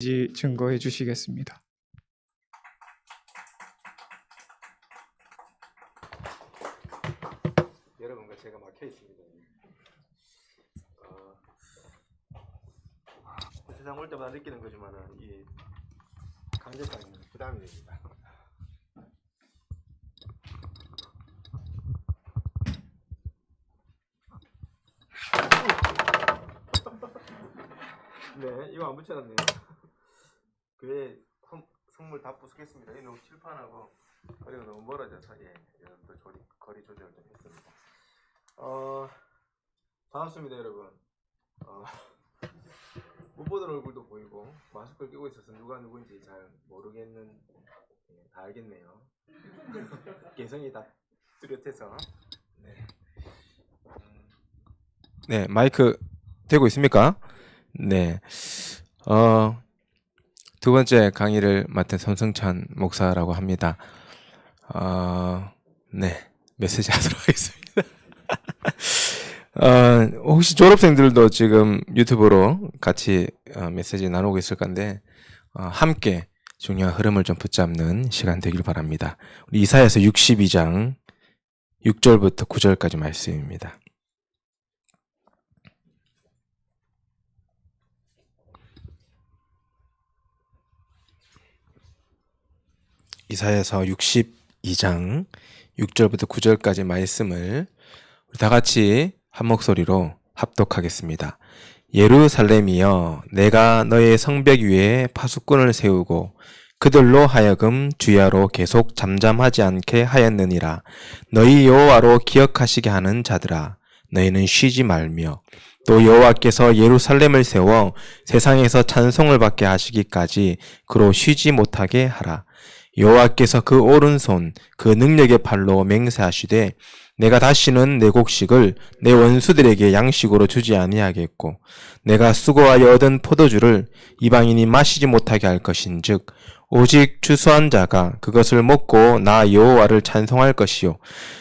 증거해 주시겠습니다. 여러분과 제가 막혀 있습니다. 세상 올 때마다 느끼는 거지만은 이 강제성이 부담이 됩니다. 네, 이거 안 붙여놨네요. 교회 선물 다 부수겠습니다. 이 너무 칠판하고 거리가 너무 멀어져서 여러분들 거리 조절 좀 했습니다. 반갑습니다, 여러분. 못 보던 얼굴도 보이고 마스크를 끼고 있어서 누가 누군지 잘 모르겠는, 다 알겠네요. 개성이 다 뚜렷해서. 네, 마이크 되고 있습니까? 네. 두 번째 강의를 맡은 손승찬 목사라고 합니다. 네, 메시지 하도록 하겠습니다. 혹시 졸업생들도 지금 유튜브로 같이 메시지 나누고 있을 건데, 함께 중요한 흐름을 좀 붙잡는 시간 되길 바랍니다. 우리 이사야서 62장 6절부터 9절까지 말씀입니다. 이사야서 62장 6절부터 9절까지 말씀을 우리 다 같이 한 목소리로 합독하겠습니다. 예루살렘이여, 내가 너의 성벽 위에 파수꾼을 세우고 그들로 하여금 주야로 계속 잠잠하지 않게 하였느니라. 너희 여호와로 기억하시게 하는 자들아, 너희는 쉬지 말며 또 여호와께서 예루살렘을 세워 세상에서 찬송을 받게 하시기까지 그로 쉬지 못하게 하라. 여호와께서 그 오른손 그 능력의 팔로 맹세하시되 내가 다시는 내 곡식을 내 원수들에게 양식으로 주지 아니하겠고 내가 수고하여 얻은 포도주를 이방인이 마시지 못하게 할 것인즉 오직 추수한 자가 그것을 먹고 나 여호와를 찬송할 것이요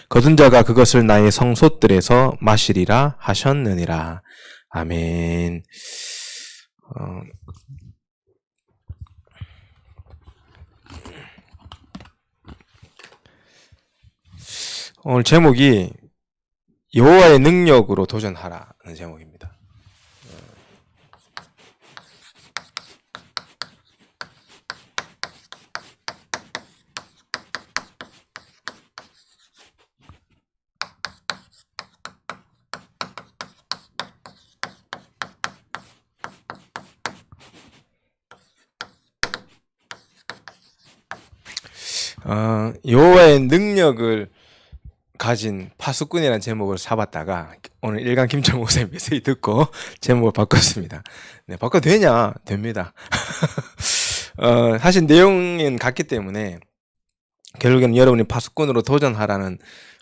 거둔 자가 그것을 나의 성소들에서 마시리라 하셨느니라. 아멘. 오늘 제목이 여호와의 능력으로 도전하라는 제목입니다. 여호와의 능력을 가진 파수꾼이라는 제목을 잡았다가 오늘 일간 김철 목사님 메시지 듣고 제목을 바꿨습니다. 네, 바꿔도 되냐? 됩니다. 사실 내용은 같기 때문에 결국에는 여러분이 파수꾼으로 도전하라는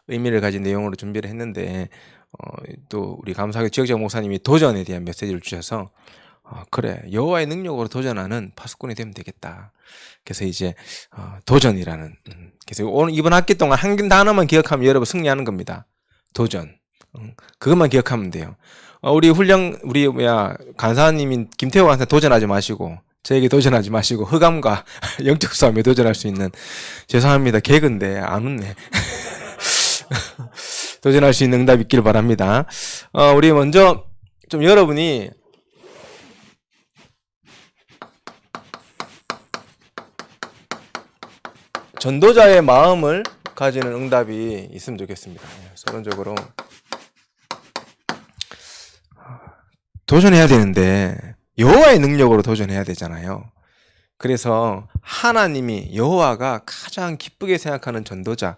의미를 가진 내용으로 준비를 했는데 또 우리 감사하게 지역장 목사님이 도전에 대한 메시지를 주셔서 그래, 여호와의 능력으로 도전하는 파수꾼이 되면 되겠다. 그래서 이제 도전이라는, 그래서 오늘 이번 학기 동안 한 단어만 기억하면 여러분 승리하는 겁니다. 도전. 그것만 기억하면 돼요. 우리 간사님인 김태호 간사 도전하지 마시고 저에게 도전하지 마시고 흑암과 영적 싸움에 도전할 수 있는, 죄송합니다, 개그인데 안 웃네. 도전할 수 있는 응답 있기를 바랍니다. 우리 먼저 좀 여러분이 전도자의 마음을 가지는 응답이 있으면 좋겠습니다. 서론적으로 도전해야 되는데 여호와의 능력으로 도전해야 되잖아요. 그래서 하나님이, 여호와가 가장 기쁘게 생각하는 전도자,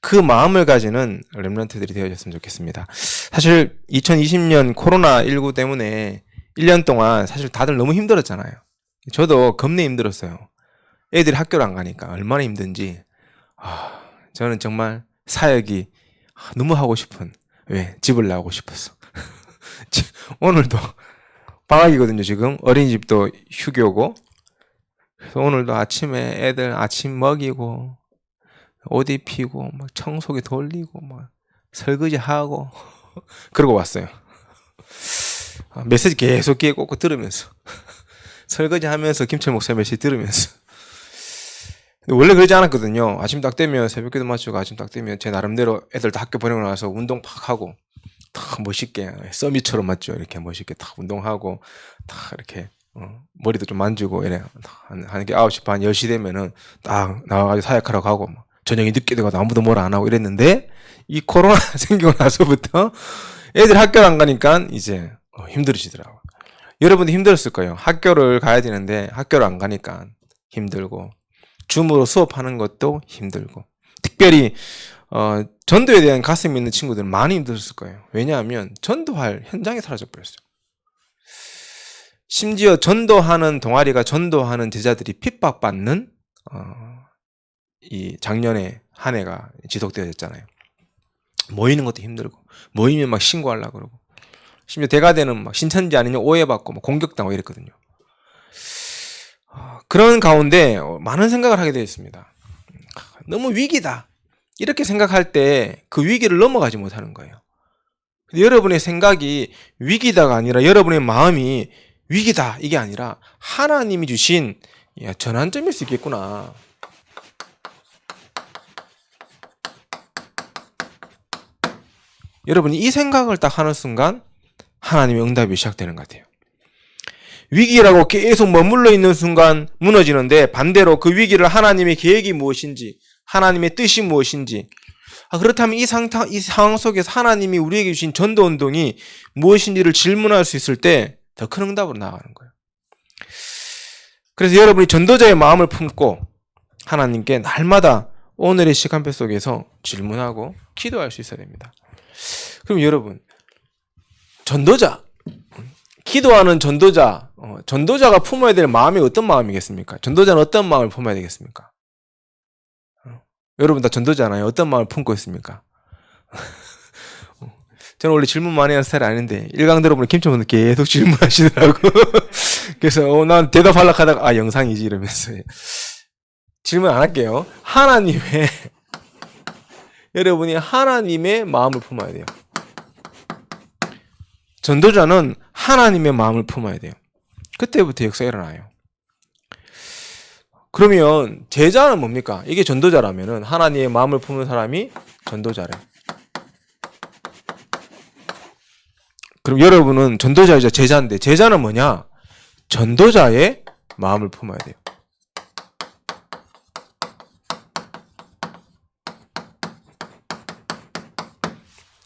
그 마음을 가지는 렘넌트들이 되어졌으면 좋겠습니다. 사실 2020년 코로나19 때문에 1년 동안 사실 다들 너무 힘들었잖아요. 저도 겁내 힘들었어요. 애들이 학교를 안 가니까 얼마나 힘든지. 저는 정말 사역이 너무 하고 싶은, 왜? 집을 나오고 싶었어. 오늘도 방학이거든요. 지금 어린이집도 휴교고, 그래서 오늘도 아침에 애들 아침 먹이고 옷 입히고 막 청소기 돌리고 막 설거지 하고 그러고 왔어요. 메시지 계속 귀에 꽂고 들으면서 설거지 하면서 김철 목사 메시지 들으면서. 근데 원래 그러지 않았거든요. 아침 딱 되면 새벽기도 마치고 아침 딱 되면 제 나름대로 애들 다 학교 보내고 나서 운동 팍 하고 딱 멋있게 서밋처럼 맞죠. 이렇게 멋있게 딱 운동하고 딱 이렇게 머리도 좀 만지고 이래 한 게 9시 반 10시 되면은 딱 나와가지고 사역하러 가고 막 저녁에 늦게 돼가지고 아무도 뭐라 안 하고 이랬는데 이 코로나 생기고 나서부터 애들 학교를 안 가니까 이제 힘들어지더라고요. 여러분도 힘들었을 거예요. 학교를 가야 되는데 학교를 안 가니까 힘들고 줌으로 수업하는 것도 힘들고 특별히 전도에 대한 가슴이 있는 친구들은 많이 힘들었을 거예요. 왜냐하면 전도할 현장이 사라져 버렸어요. 심지어 전도하는 동아리가 전도하는 제자들이 핍박받는 이 작년에 한 해가 지속되어졌잖아요. 모이는 것도 힘들고 모이면 막 신고하려고 그러고 심지어 대가대는 막 신천지 아니냐 오해받고 막 공격당하고 이랬거든요. 그런 가운데 많은 생각을 하게 되어 있습니다. 너무 위기다 이렇게 생각할 때 그 위기를 넘어가지 못하는 거예요. 여러분의 생각이 위기다가 아니라 여러분의 마음이 위기다 이게 아니라 하나님이 주신 전환점일 수 있겠구나. 여러분이 이 생각을 딱 하는 순간 하나님의 응답이 시작되는 것 같아요. 위기라고 계속 머물러 있는 순간 무너지는데 반대로 그 위기를 하나님의 계획이 무엇인지 하나님의 뜻이 무엇인지 그렇다면 이 상황 속에서 하나님이 우리에게 주신 전도운동이 무엇인지를 질문할 수 있을 때 더 큰 응답으로 나아가는 거예요. 그래서 여러분이 전도자의 마음을 품고 하나님께 날마다 오늘의 시간표 속에서 질문하고 기도할 수 있어야 됩니다. 그럼 여러분 전도자 기도하는 전도자가 품어야 될 마음이 어떤 마음이겠습니까? 전도자는 어떤 마음을 품어야 되겠습니까? 여러분 다 전도자잖아요. 어떤 마음을 품고 있습니까? 저는 원래 질문 많이 하는 스타일이 아닌데 일강 들어보니 김초문은 계속 질문하시더라고. 그래서 난 대답하려고 하다가 영상이지 이러면서 질문 안 할게요. 여러분이 하나님의 마음을 품어야 돼요. 전도자는 하나님의 마음을 품어야 돼요. 그때부터 역사가 일어나요. 그러면 제자는 뭡니까? 이게 전도자라면은 하나님의 마음을 품는 사람이 전도자래. 그럼 여러분은 전도자이자 제자인데 제자는 뭐냐? 전도자의 마음을 품어야 돼요.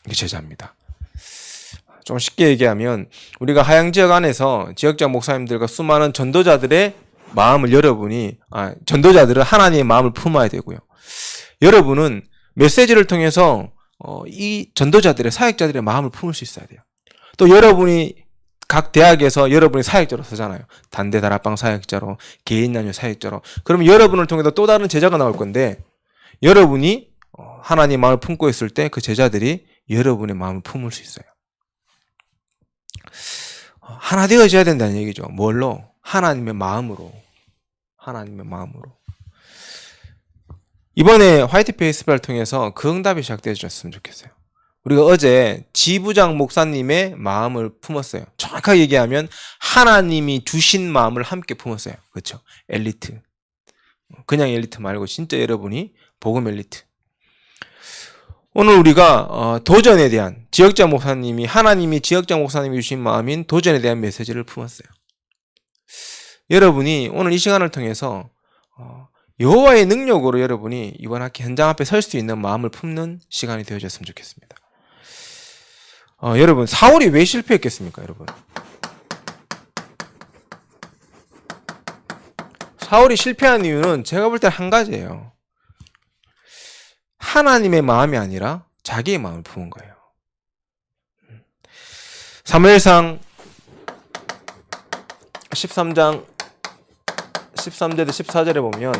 이게 제자입니다. 좀 쉽게 얘기하면 우리가 하양지역 안에서 지역장 목사님들과 수많은 전도자들의 마음을 전도자들은 하나님의 마음을 품어야 되고요. 여러분은 메시지를 통해서 이 전도자들의 사역자들의 마음을 품을 수 있어야 돼요. 또 여러분이 각 대학에서 여러분이 사역자로 서잖아요. 단대 다락방 사역자로, 개인 나누 사역자로. 그러면 여러분을 통해서 또 다른 제자가 나올 건데 여러분이 하나님의 마음을 품고 있을 때 그 제자들이 여러분의 마음을 품을 수 있어요. 하나 되어져야 된다는 얘기죠. 뭘로? 하나님의 마음으로. 이번에 화이트 페이스북을 통해서 그 응답이 시작되어졌으면 좋겠어요. 우리가 어제 지부장 목사님의 마음을 품었어요. 정확하게 얘기하면 하나님이 주신 마음을 함께 품었어요. 그렇죠? 엘리트. 그냥 엘리트 말고 진짜 여러분이 복음 엘리트. 오늘 우리가 도전에 대한 하나님이 지역장 목사님이 주신 마음인 도전에 대한 메시지를 품었어요. 여러분이 오늘 이 시간을 통해서 여호와의 능력으로 여러분이 이번 학기 현장 앞에 설 수 있는 마음을 품는 시간이 되어졌으면 좋겠습니다. 여러분 사울이 왜 실패했겠습니까? 여러분 사울이 실패한 이유는 제가 볼 때 한 가지예요. 하나님의 마음이 아니라 자기의 마음을 품은 거예요. 사무엘상 13장 13절에 14절에 보면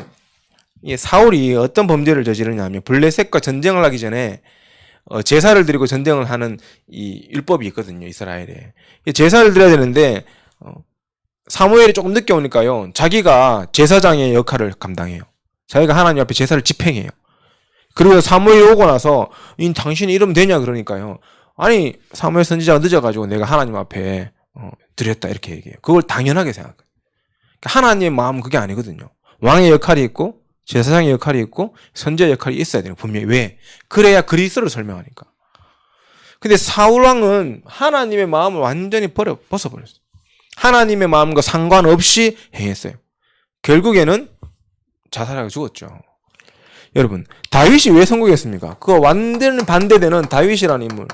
이 사울이 어떤 범죄를 저지르냐면 블레셋과 전쟁을 하기 전에 제사를 드리고 전쟁을 하는 이 율법이 있거든요. 이스라엘에. 제사를 드려야 되는데 사무엘이 조금 늦게 오니까요. 자기가 제사장의 역할을 감당해요. 자기가 하나님 앞에 제사를 집행해요. 그리고 사무엘이 오고 나서 당신이 이러면 되냐 그러니까요. 아니 사무엘 선지자가 늦어가지고 내가 하나님 앞에 드렸다 이렇게 얘기해요. 그걸 당연하게 생각해요. 하나님의 마음은 그게 아니거든요. 왕의 역할이 있고 제사장의 역할이 있고 선지자의 역할이 있어야 돼요. 분명히. 왜? 그래야 그리스도를 설명하니까. 근데 사울 왕은 하나님의 마음을 완전히 벗어버렸어요. 하나님의 마음과 상관없이 행했어요. 결국에는 자살하고 죽었죠. 여러분, 다윗이 왜 성공했습니까? 그거 완전 반대되는 다윗이라는 인물.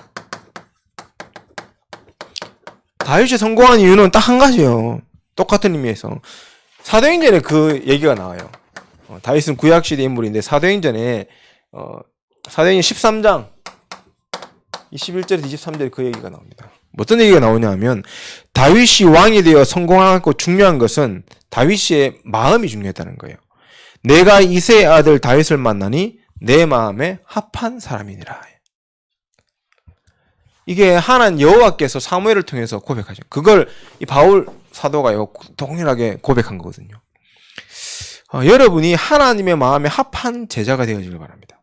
다윗이 성공한 이유는 딱 한 가지예요. 똑같은 의미에서. 사도행전에 그 얘기가 나와요. 다윗은 구약시대 인물인데 사도행전에 사도행전 13장 21절에서 23절에 그 얘기가 나옵니다. 어떤 얘기가 나오냐 하면 다윗이 왕이 되어 성공하고 중요한 것은 다윗의 마음이 중요했다는 거예요. 내가 이새의 아들 다윗을 만나니 내 마음에 합한 사람이니라. 이게 하나님 여호와께서 사무엘을 통해서 고백하죠. 그걸 이 바울 사도가요 동일하게 고백한 거거든요. 여러분이 하나님의 마음에 합한 제자가 되어지길 바랍니다.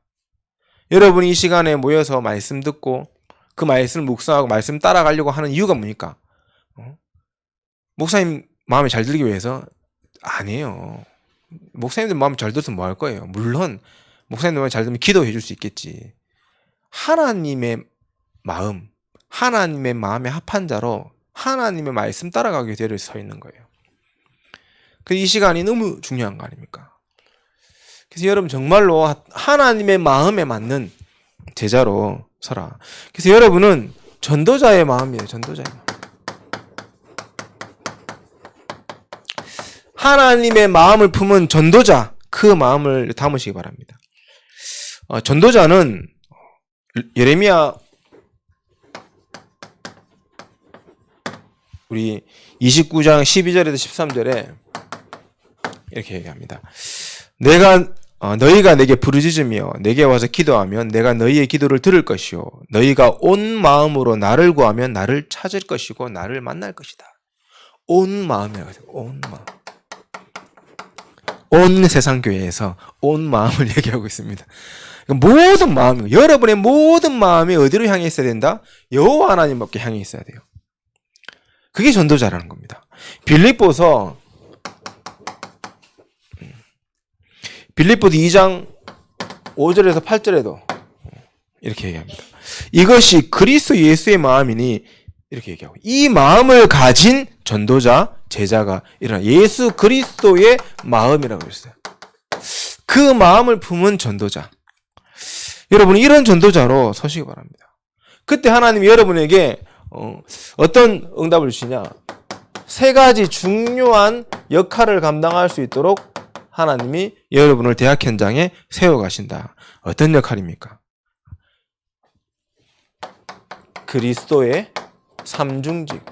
여러분이 이 시간에 모여서 말씀 듣고 그 말씀을 묵상하고 말씀 따라가려고 하는 이유가 뭡니까? 목사님 마음에 잘 들기 위해서? 아니에요. 목사님들 마음에 잘 들었으면 뭐 할 거예요? 물론 목사님들 마음에 잘 들면 기도해 줄 수 있겠지. 하나님의 마음, 하나님의 마음에 합한 자로 하나님의 말씀 따라가기 위해 대를 서 있는 거예요. 이 시간이 너무 중요한 거 아닙니까? 그래서 여러분 정말로 하나님의 마음에 맞는 제자로 서라. 그래서 여러분은 전도자의 마음이에요. 전도자의 마음. 하나님의 마음을 품은 전도자, 그 마음을 담으시기 바랍니다. 전도자는 예레미야 우리 29장 12절에서 13절에 이렇게 얘기합니다. 너희가 내게 부르짖으며 내게 와서 기도하면 내가 너희의 기도를 들을 것이요 너희가 온 마음으로 나를 구하면 나를 찾을 것이고 나를 만날 것이다. 온 마음이라고 해서 온 마음. 온 세상 교회에서 온 마음을 얘기하고 있습니다. 모든 마음, 여러분의 모든 마음이 어디로 향해 있어야 된다? 여호와 하나님께 향해 있어야 돼요. 그게 전도자라는 겁니다. 빌립보서 2장 5절에서 8절에도 이렇게 얘기합니다. 이것이 그리스도 예수의 마음이니 이렇게 얘기하고 이 마음을 가진 전도자, 제자가 일어나 예수 그리스도의 마음이라고 했어요. 그 마음을 품은 전도자. 여러분 이런 전도자로 서시기 바랍니다. 그때 하나님이 여러분에게 어떤 응답을 주시냐? 3가지 중요한 역할을 감당할 수 있도록 하나님이 여러분을 대학 현장에 세워가신다. 어떤 역할입니까? 그리스도의 삼중직.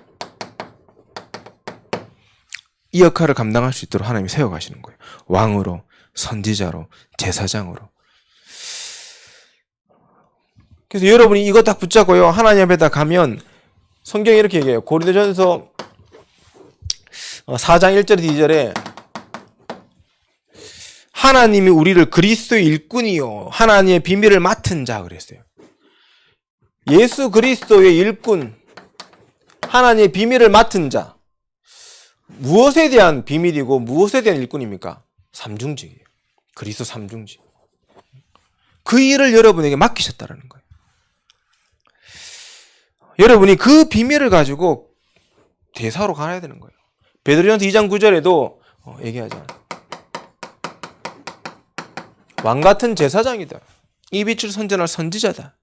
이 역할을 감당할 수 있도록 하나님이 세워가시는 거예요. 왕으로, 선지자로, 제사장으로. 그래서 여러분이 이거 딱 붙잡고요. 하나님 앞에다 가면 성경이 이렇게 얘기해요. 고린도전서 4장 1절 2절에 하나님이 우리를 그리스도의 일꾼이요 하나님의 비밀을 맡은 자 그랬어요. 예수 그리스도의 일꾼, 하나님의 비밀을 맡은 자. 무엇에 대한 비밀이고 무엇에 대한 일꾼입니까? 삼중직이에요. 그리스도 삼중직. 그 일을 여러분에게 맡기셨다라는 거예요. 여러분이 그 비밀을 가지고 대사로 가야 되는 거예요. 베드로전서 2장 9절에도 얘기하잖아요. 왕같은 제사장이다. 이 빛을 선전할 선지자다.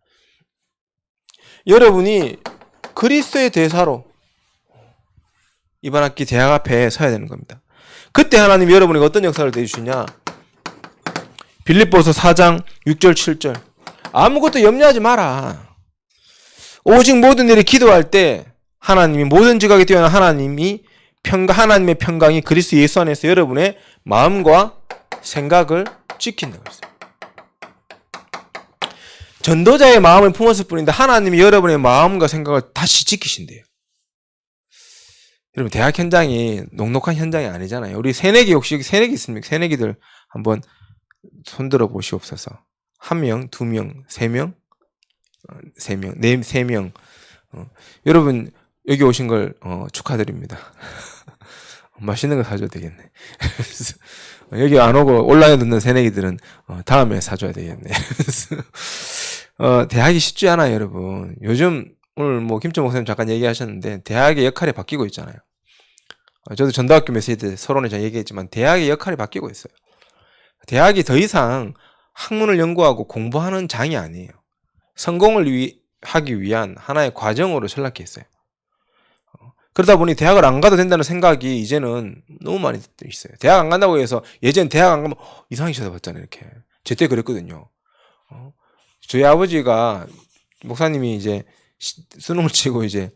여러분이 그리스도의 대사로 이번 학기 대학 앞에 서야 되는 겁니다. 그때 하나님이 여러분에게 어떤 역사를 내주시냐? 빌립보서 4장 6절 7절 아무것도 염려하지 마라. 오직 모든 일에 기도할 때 하나님이 모든 지각에 뛰어난 하나님의 평강이 그리스도 예수 안에서 여러분의 마음과 생각을 지킨다고 했어요. 전도자의 마음을 품었을 뿐인데 하나님이 여러분의 마음과 생각을 다시 지키신대요. 여러분 대학 현장이 녹록한 현장이 아니잖아요. 우리 새내기 혹시 새내기 있습니까? 새내기들 한번 손들어 보시옵소서. 1명, 2명, 3명, 3명, 3명. 여러분 여기 오신 걸 축하드립니다. 맛있는 거 사줘야 되겠네. 그래서 여기 안 오고 온라인 듣는 새내기들은 다음에 사줘야 되겠네. 그래서 대학이 쉽지 않아요, 여러분. 요즘 오늘 뭐 김철 목사님 잠깐 얘기하셨는데 대학의 역할이 바뀌고 있잖아요. 저도 전도학교 메시지 때 서론에 제가 얘기했지만 대학의 역할이 바뀌고 있어요. 대학이 더 이상 학문을 연구하고 공부하는 장이 아니에요. 성공을 하기 위한 하나의 과정으로 전락해 있어요. 그러다 보니 대학을 안 가도 된다는 생각이 이제는 너무 많이 있어요. 대학 안 간다고 해서 예전 대학 안 가면 이상하게 쳐다봤잖아요. 이렇게. 제 때 그랬거든요. 저희 아버지가 목사님이 이제 수능을 치고 이제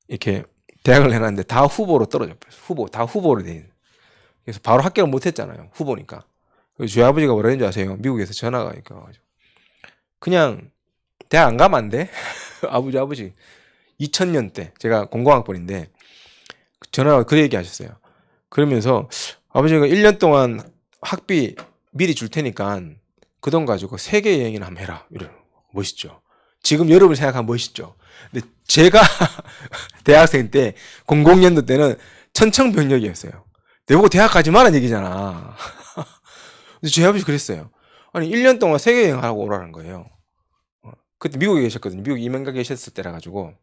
이렇게 대학을 해놨는데 다 후보로 떨어져 버렸어요. 다 후보로 돼 있는. 그래서 바로 합격을 못 했잖아요. 후보니까. 그래서 저희 아버지가 뭐라 했는지 아세요? 미국에서 전화가 와가지고. 그냥 대학 안 가면 안 돼? 아버지. 2000년 때 제가 공공학번인데 전화가 그 얘기 하셨어요. 그러면서 아버지가 1년 동안 학비 미리 줄 테니까 그 돈 가지고 세계 여행이나 한번 해라. 이러는 멋있죠. 지금 여러분 생각하면 멋있죠. 근데 제가 대학생 때 00년도 때는 천청병력이었어요. 내보고 대학 가지 마라는 얘기잖아. 근데 저희 아버지 그랬어요. 아니 1년 동안 세계 여행 하고 오라는 거예요. 그때 미국에 계셨거든요. 미국 이민가 계셨을 때라 가지고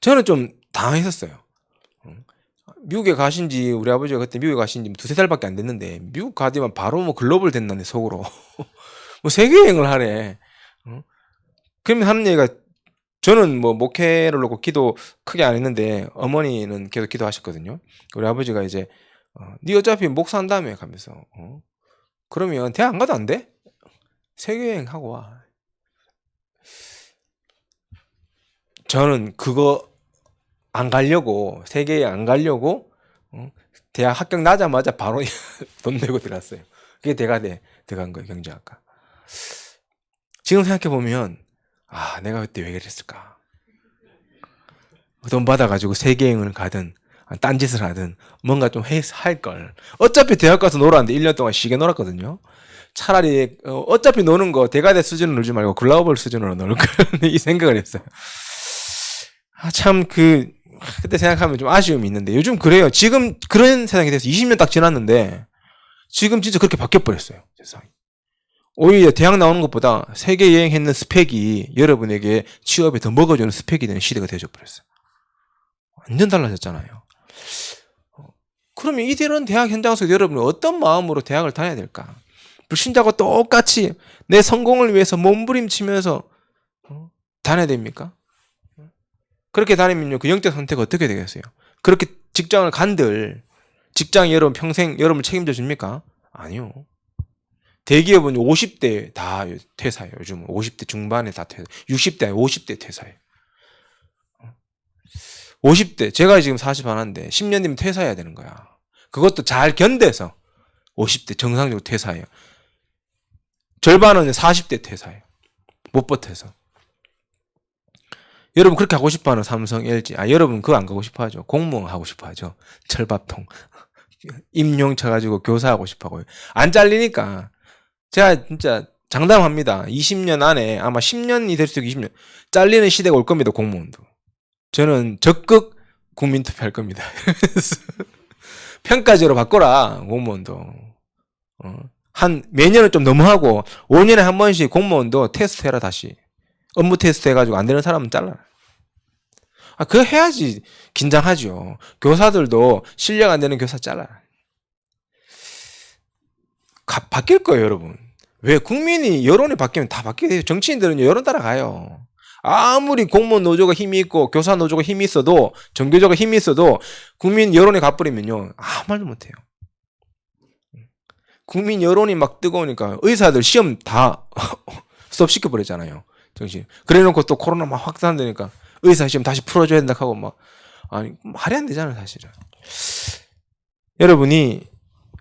저는 좀 당황했었어요. 미국에 가신 지 우리 아버지가 그때 미국에 가신 지 두세 달밖에 안 됐는데 미국 가더만 바로 뭐 글로벌 됐나네 속으로. 뭐 세계 여행을 하래. 그러면 하는 얘기가 저는 뭐 목회를 놓고 기도 크게 안 했는데 어머니는 계속 기도하셨거든요. 우리 아버지가 이제 네 어차피 목사 한다며 가면서 그러면 대학 안 가도 안 돼? 세계 여행 하고 와. 저는 그거 안 가려고 세계에 안 가려고 대학 합격 나자마자 바로 돈 내고 들어갔어요. 그게 들어간 거예요. 경제학과. 지금 생각해 보면 내가 그때 왜 그랬을까? 돈 받아가지고 세계여행을 가든 딴짓을 하든 뭔가 좀 할 걸. 어차피 대학 가서 놀았는데 1년 동안 쉬게 놀았거든요. 차라리 어차피 노는 거 대가대 수준으로 놀지 말고 글로벌 수준으로 놀 걸. 이 생각을 했어요. 참 그때 생각하면 좀 아쉬움이 있는데 요즘 그래요. 지금 그런 세상이 돼서 20년 딱 지났는데 지금 진짜 그렇게 바뀌어버렸어요. 세상이. 오히려 대학 나오는 것보다 세계 여행했는 스펙이 여러분에게 취업에 더 먹어주는 스펙이 되는 시대가 되어버렸어요. 완전 달라졌잖아요. 그러면 이들은 대학 현장 속에서 여러분이 어떤 마음으로 대학을 다녀야 될까? 불신자가 똑같이 내 성공을 위해서 몸부림치면서 다녀야 됩니까? 그렇게 다니면요, 그 영적 선택 어떻게 되겠어요? 그렇게 직장을 간들 직장이 여러분 평생 여러분을 책임져 줍니까? 아니요. 대기업은 50대 다 퇴사해요. 요즘은 50대 중반에 다 퇴사. 60대 아니 50대 퇴사해요. 50대 제가 지금 40 하나인데 10년 뒤면 퇴사해야 되는 거야. 그것도 잘 견뎌서 50대 정상적으로 퇴사해요. 절반은 40대 퇴사해요. 못 버텨서. 여러분 그렇게 하고 싶어하는 삼성, LG. 여러분 그거 안 가고 싶어하죠. 공무원 하고 싶어하죠. 철밥통. 임용 쳐가지고 교사하고 싶어하고요. 안 잘리니까. 제가 진짜 장담합니다. 20년 안에 아마 10년이 될 수도 있고 20년 잘리는 시대가 올 겁니다. 공무원도. 저는 적극 국민투표할 겁니다. 평가제로 바꿔라. 공무원도. 매년은 좀 너무하고 5년에 한 번씩 공무원도 테스트 해라 다시. 업무 테스트 해가지고 안 되는 사람은 잘라라. 그거 해야지 긴장하죠. 교사들도 실력 안 되는 교사 잘라라. 바뀔 거예요, 여러분. 왜? 국민이 여론이 바뀌면 다 바뀌게 돼요. 정치인들은 여론 따라가요. 아무리 공무원 노조가 힘이 있고 교사 노조가 힘이 있어도 정교조가 힘이 있어도 국민 여론이 가버리면요 아무 말도 못해요. 국민 여론이 막 뜨거우니까 의사들 시험 다 수업 시켜버렸잖아요. 정신. 그래놓고 또 코로나 막 확산되니까 의사 시험 다시 풀어줘야 된다 하고 막 말이 안 되잖아요, 사실은. 여러분이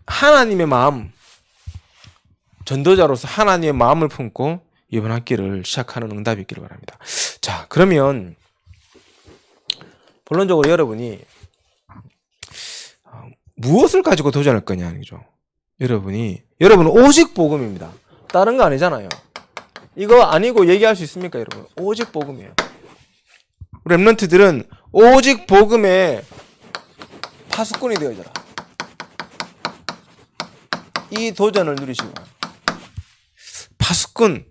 하나님의 마음, 전도자로서 하나님의 마음을 품고 이번 학기를 시작하는 응답이 있기를 바랍니다. 자, 그러면 본론적으로 여러분이 무엇을 가지고 도전할 거냐, 이죠. 여러분은 오직 복음입니다. 다른 거 아니잖아요. 이거 아니고 얘기할 수 있습니까, 여러분? 오직 복음이에요. 렘넌트들은 오직 복음에 파수꾼이 되어져라. 이 도전을 누리시고. 파수꾼.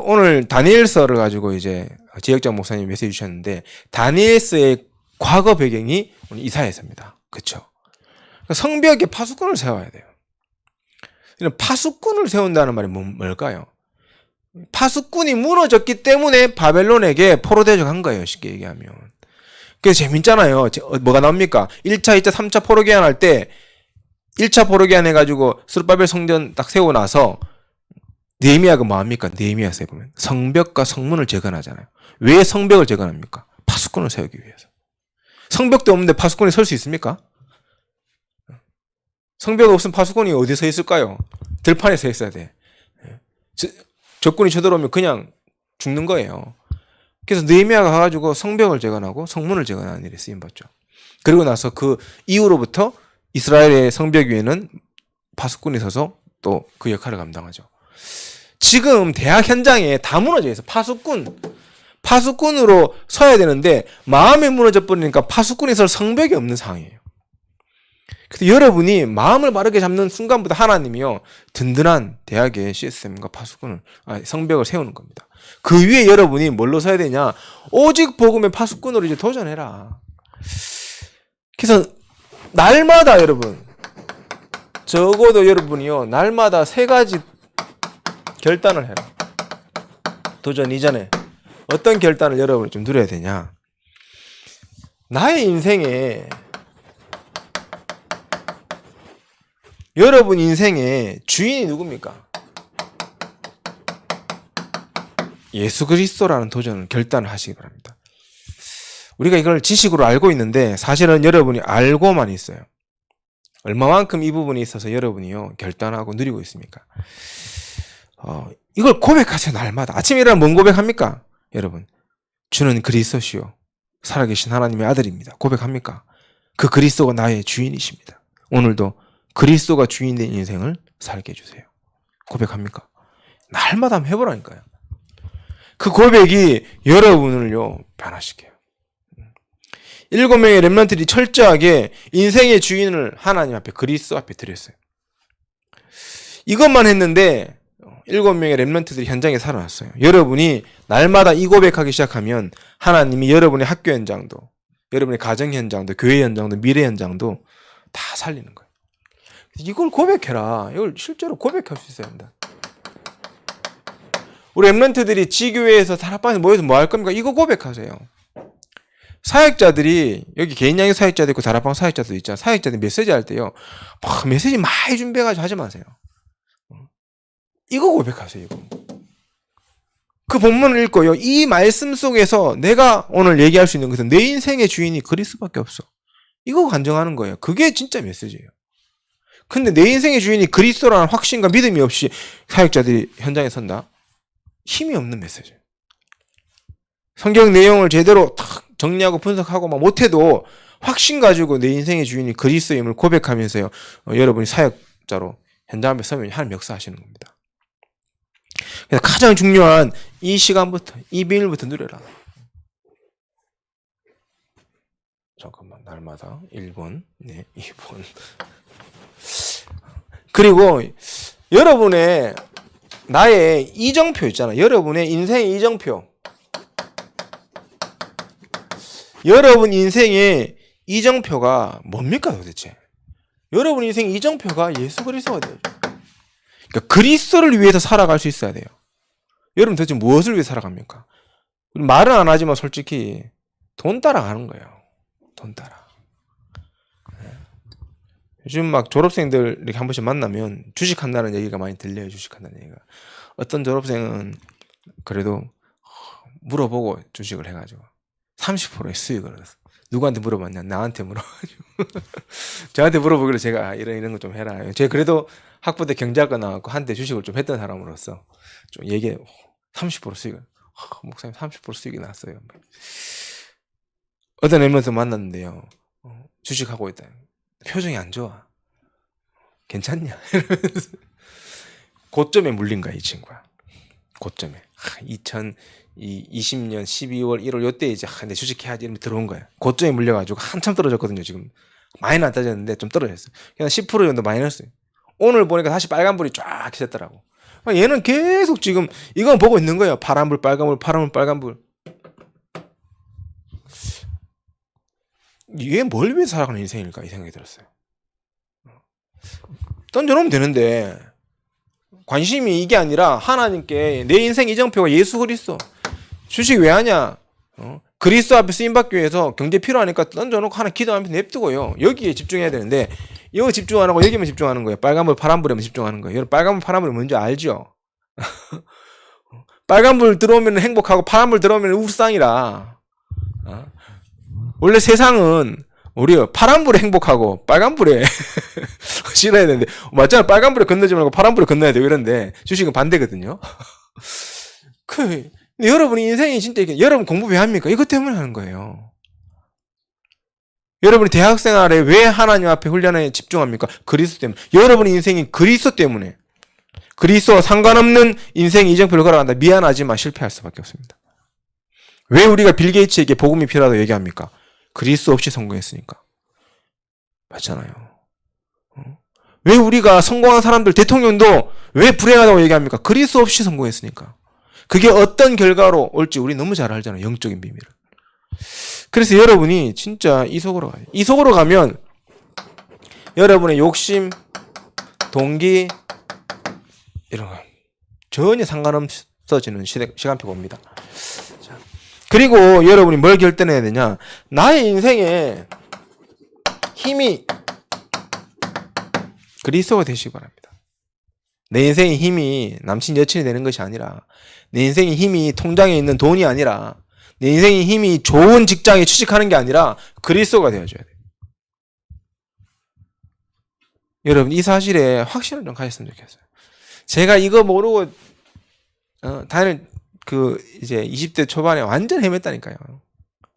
오늘 다니엘서를 가지고 이제 지역장 목사님이 메시지 주셨는데, 다니엘서의 과거 배경이 오늘 이사야서입니다. 그쵸? 성벽에 파수꾼을 세워야 돼요. 파수꾼을 세운다는 말이 뭘까요? 파수꾼이 무너졌기 때문에 바벨론에게 포로되어 간 거예요. 쉽게 얘기하면. 그래서 재밌잖아요. 뭐가 나옵니까? 1차, 2차, 3차 포로기한 할 때 1차 포로기한 해가지고 스룹바벨 성전 딱 세우고 나서 느헤미야가 뭐합니까? 느헤미야서에 보면 성벽과 성문을 재건하잖아요. 왜 성벽을 재건합니까? 파수꾼을 세우기 위해서. 성벽도 없는데 파수꾼이 설 수 있습니까? 성벽 없으면 파수꾼이 어디에 서 있을까요? 들판에 서 있어야 돼. 적군이 쳐들어오면 그냥 죽는 거예요. 그래서 느헤미야가 가가지고 성벽을 재건하고 성문을 재건하는 일에 쓰임받죠. 그리고 나서 그 이후로부터 이스라엘의 성벽 위에는 파수꾼이 서서 또 그 역할을 감당하죠. 지금 대학 현장에 다 무너져 있어. 파수꾼으로 서야 되는데 마음이 무너져 버리니까 파수꾼이 설 성벽이 없는 상황이에요. 그래서 여러분이 마음을 바르게 잡는 순간부터 하나님이요 든든한 대학의 시스템과 성벽을 세우는 겁니다. 그 위에 여러분이 뭘로 서야 되냐? 오직 복음의 파수꾼으로 이제 도전해라. 그래서 날마다 여러분, 적어도 여러분이요 날마다 3가지 결단을 해라. 도전 이전에 어떤 결단을 여러분이 좀 누려야 되냐? 나의 인생에, 여러분 인생의 주인이 누굽니까? 예수 그리스도라는 도전을 결단을 하시기 바랍니다. 우리가 이걸 지식으로 알고 있는데 사실은 여러분이 알고만 있어요. 얼마만큼 이 부분에 있어서 여러분이요 결단하고 누리고 있습니까? 이걸 고백하세요. 날마다. 아침에 일어나면 뭔 고백합니까? 여러분, 주는 그리스도시요 살아계신 하나님의 아들입니다. 고백합니까? 그 그리스도가 나의 주인이십니다. 오늘도 그리스도가 주인된 인생을 살게 해주세요. 고백합니까? 날마다 한번 해보라니까요. 그 고백이 여러분을요 변화시켜요. 7명의 렘넌트들이 철저하게 인생의 주인을 하나님 앞에, 그리스도 앞에 드렸어요. 이것만 했는데 7명의 렘넌트들이 현장에 살아났어요. 여러분이 날마다 이 고백하기 시작하면 하나님이 여러분의 학교 현장도, 여러분의 가정 현장도, 교회 현장도, 미래 현장도 다 살리는 거예요. 이걸 고백해라. 이걸 실제로 고백할 수 있어야 한다. 우리 렘넌트들이 지교회에서 다락방에서 모여서 뭐 할 겁니까? 이거 고백하세요. 사역자들이, 여기 개인 양육 사역자도 있고 다락방 사역자도 있잖아요. 사역자들이 메시지 할 때요 메시지 많이 준비해가지고 하지 마세요. 이거 고백하세요. 이거. 그 본문을 읽고요 이 말씀 속에서 내가 오늘 얘기할 수 있는 것은 내 인생의 주인이 그리스도밖에 없어. 이거 간증하는 거예요. 그게 진짜 메시지예요. 근데 내 인생의 주인이 그리스도라는 확신과 믿음이 없이 사역자들이 현장에 선다? 힘이 없는 메시지예요. 성경 내용을 제대로 탁 정리하고 분석하고 막 못해도 확신 가지고 내 인생의 주인이 그리스도임을 고백하면서요 여러분이 사역자로 현장 앞에 서면 하나님 역사하시는 겁니다. 그래서 가장 중요한 이 시간부터, 이 비밀부터 누려라. 잠깐만, 날마다 1분, 네, 2분. 그리고 여러분의 나의 이정표 있잖아. 여러분의 인생의 이정표. 여러분 인생의 이정표가 뭡니까 도대체? 여러분 인생 이정표가 예수 그리스도가 돼요. 그러니까 그리스도를 위해서 살아갈 수 있어야 돼요. 여러분 도대체 무엇을 위해 살아갑니까? 말은 안 하지만 솔직히 돈 따라가는 거예요. 돈 따라. 요즘 막 졸업생들 이렇게 한 번씩 만나면 주식한다는 얘기가 많이 들려요. 주식한다는 얘기가. 어떤 졸업생은 그래도 물어보고 주식을 해가지고 30%의 수익을 얻었어. 누구한테 물어봤냐? 나한테 물어가지고 저한테 물어보기로 제가 이런 거 좀 해라. 제가 그래도 학부 때 경제학과 나왔고 한때 주식을 좀 했던 사람으로서 좀 얘기해. 30% 수익을. 목사님 30% 수익이 났어요. 어떤 엠런트 만났는데요. 주식하고 있다. 표정이 안 좋아. 괜찮냐? 이러면서 고점에 물린 거야, 이 친구가. 고점에. 2020년 12월 1월 요때 이제 내 주식해야지 이러면 들어온 거야. 고점에 물려가지고 한참 떨어졌거든요, 지금. 많이는 안 따졌는데 좀 떨어졌어요. 그냥 10% 정도 마이너스. 오늘 보니까 다시 빨간불이 쫙 켜졌더라고. 얘는 계속 지금 이건 보고 있는 거예요. 파란불, 빨간불, 파란불, 빨간불. 얘 뭘 위해서 살아가는 인생일까 이 생각이 들었어요. 던져놓으면 되는데 관심이 이게 아니라 하나님께 내 인생 이정표가 예수 그리스도. 주식 왜 하냐? 그리스도 앞에 쓰임받기 위해서 경제 필요하니까 던져놓고 하나 기도하면서 냅두고요. 여기에 집중해야 되는데 여기 집중 안 하고 여기만 집중하는 거예요. 빨간불, 파란불에만 집중하는 거예요. 여러분 빨간불, 파란불이 뭔지 알죠? 빨간불 들어오면 행복하고 파란불 들어오면 우울상이라. 원래 세상은 우리 파란불에 행복하고 빨간불에 싫어야 되는데 맞잖아. 빨간불에 건너지 말고 파란불에 건너야 되고 이런데 주식은 반대거든요. 근데 여러분 인생이 진짜 여러분 공부 왜 합니까? 이것 때문에 하는 거예요. 여러분이 대학생활에 왜 하나님 앞에 훈련에 집중합니까? 그리스도 때문에. 여러분 인생이 그리스도 때문에. 그리스도와 상관없는 인생 이정표를 걸어간다. 미안하지만 실패할 수밖에 없습니다. 왜 우리가 빌 게이츠에게 복음이 필요하다고 얘기합니까? 그리스도 없이 성공했으니까. 맞잖아요. 왜 우리가 성공한 사람들 대통령도 왜 불행하다고 얘기합니까? 그리스도 없이 성공했으니까. 그게 어떤 결과로 올지 우리 너무 잘 알잖아요. 영적인 비밀을. 그래서 여러분이 진짜 이 속으로 가요. 이 속으로 가면 여러분의 욕심, 동기 이런 거 전혀 상관없어지는 시간표가 옵니다. 자, 그리고 여러분이 뭘 결단해야 되냐? 나의 인생에 힘이 그리스도가 되시기 바랍니다. 내 인생의 힘이 남친 여친이 되는 것이 아니라 내 인생의 힘이 통장에 있는 돈이 아니라 내 인생의 힘이 좋은 직장에 취직하는 게 아니라 그리스도가 되어줘야 돼요. 여러분 이 사실에 확신을 좀 가졌으면 좋겠어요. 제가 이거 모르고 이제 20대 초반에 완전 헤맸다니까요.